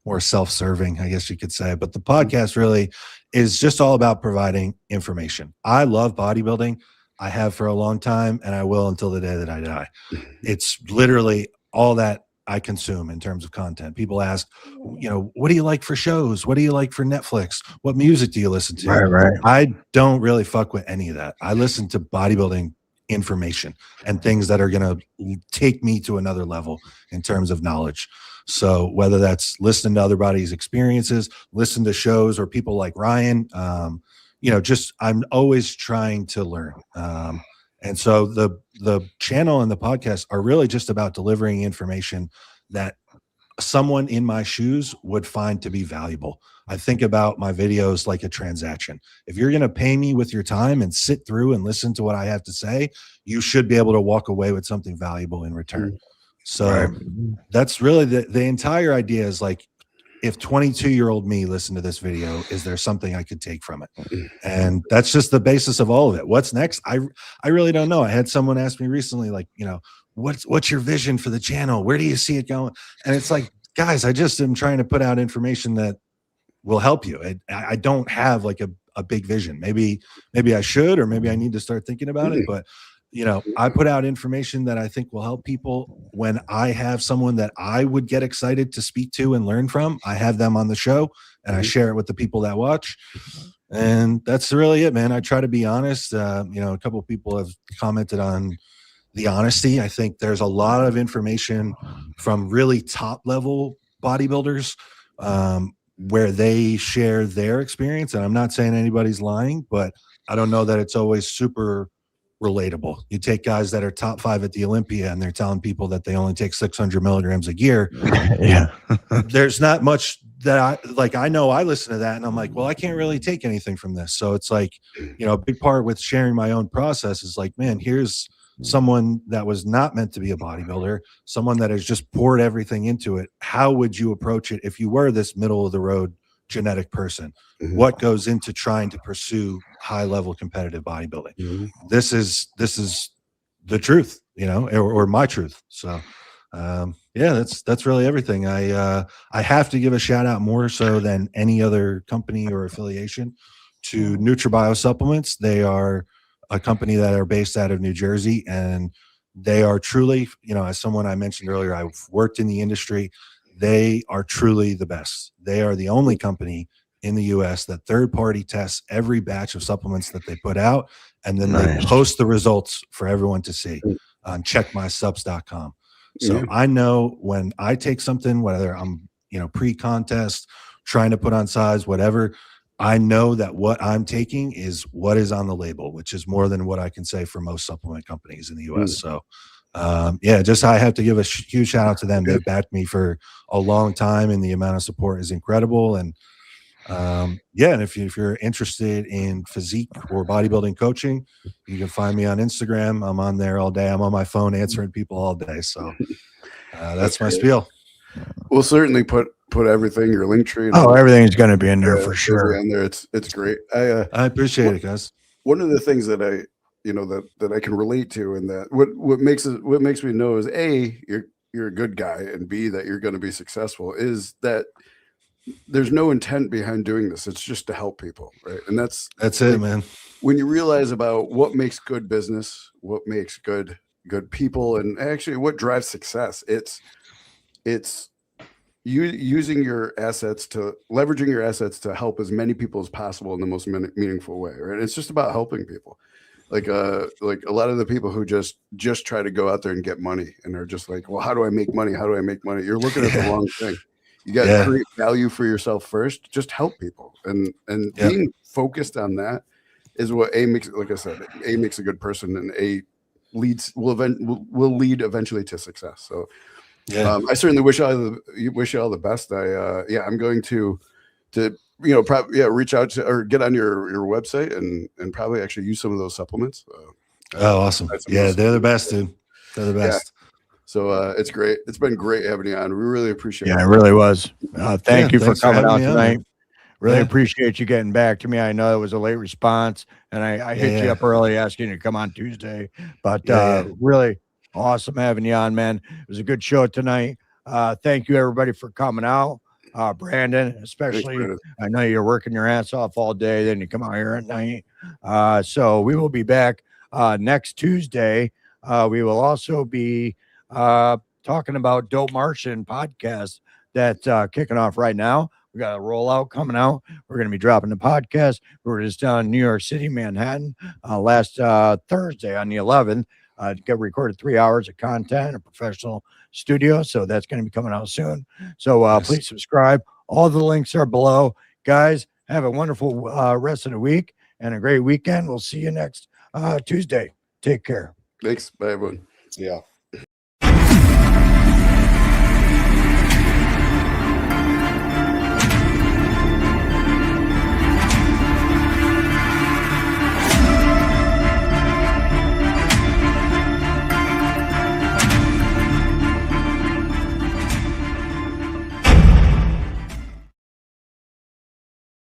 more self-serving, I guess you could say. But the podcast really is just all about providing information. I love bodybuilding. I have for a long time, and I will until the day that I die. It's literally all that I consume in terms of content. People ask, what do you like for shows? What do you like for Netflix? What music do you listen to? Right. I don't really fuck with any of that. I listen to bodybuilding information and things that are going to take me to another level in terms of knowledge. So whether that's listening to other bodies' experiences, listen to shows or people like Ryan, just I'm always trying to learn. And so the channel and the podcast are really just about delivering information that someone in my shoes would find to be valuable. I think about my videos like a transaction. If you're going to pay me with your time and sit through and listen to what I have to say, you should be able to walk away with something valuable in return. So that's really the entire idea is like, if 22-year-old me listened to this video, is there something I could take from it? And that's just the basis of all of it. What's next? I really don't know. I had someone ask me recently, like, what's your vision for the channel? Where do you see it going? And it's like, guys, I just am trying to put out information that will help you. I don't have like a big vision. Maybe I should, or maybe I need to start thinking about it. But I put out information that I think will help people. When I have someone that I would get excited to speak to and learn from, I have them on the show and I share it with the people that watch. And that's really it, man. I try to be honest. A couple of people have commented on the honesty. I think there's a lot of information from really top level bodybuilders where they share their experience. And I'm not saying anybody's lying, but I don't know that it's always super relatable. You take guys that are top 5 at the Olympia and they're telling people that they only take 600 milligrams a year. Yeah. There's not much that I know I listen to that and I'm like, well, I can't really take anything from this. So it's like, a big part with sharing my own process is like, man, here's someone that was not meant to be a bodybuilder, someone that has just poured everything into it, how would you approach it if you were this middle of the road genetic person? What goes into trying to pursue high level competitive bodybuilding? This is the truth, you know, or my truth. So yeah, that's really everything. I have to give a shout out more so than any other company or affiliation to NutriBio Supplements. They are a company that are based out of New Jersey, and they are truly, you know, as someone I mentioned earlier, I've worked in the industry. They are truly the best. They are the only company in the US that third party tests every batch of supplements that they put out, and then they post the results for everyone to see on checkmysubs.com. So I know when I take something, whether I'm, you know, pre-contest, trying to put on size, whatever, I know that what I'm taking is what is on the label, which is more than what I can say for most supplement companies in the US. So yeah, just I have to give a huge shout out to them. They've backed me for a long time, and the amount of support is incredible. And yeah, and if you're interested in physique or bodybuilding coaching, you can find me on Instagram. I'm on there all day. I'm on my phone answering people all day. So that's my spiel. We'll certainly put everything, your link tree. Oh, everything's going to be in there for sure. In there, it's great. I appreciate it, guys. One of the things that I, you know, that I can relate to, and that what makes me know is A, you're a good guy, and B, that you're going to be successful, is that there's no intent behind doing this. It's just to help people, right? And that's it, man. When you realize about what makes good business, what makes good people, and actually what drives success, it's you using your assets leveraging your assets to help as many people as possible in the most meaningful way, right? It's just about helping people. Like a lot of the people who just try to go out there and get money, and they're just like, well, how do I make money? How do I make money? You're looking at the wrong thing. You got to create value for yourself first. Just help people, and being focused on that is what makes, like I said, makes a good person, and will lead eventually to success. So I certainly wish you all the best. I'm going to reach out to or get on your website and probably actually use some of those supplements. Oh, awesome. Yeah, they're the best, dude. They're the best. So it's great. It's been great having you on. We really appreciate it. Yeah, it really was. Thank you for coming out tonight. Really Yeah. appreciate you getting back to me. I know it was a late response, and I hit you up early asking you to come on Tuesday, but really awesome having you on, man. It was a good show tonight. Thank you, everybody, for coming out. Brandon, especially. Thanks, Brandon. I know you're working your ass off all day, then you come out here at night. So we will be back next Tuesday. We will also be talking about Dope Martian podcast that's kicking off right now. We got a rollout coming out. We're going to be dropping the podcast. We were just down in New York City, Manhattan, last Thursday on the 11th. Got recorded 3 hours of content, a professional studio. So that's going to be coming out soon. So please subscribe. All the links are below. Guys, have a wonderful rest of the week and a great weekend. We'll see you next Tuesday. Take care. Thanks. Bye, everyone. Yeah.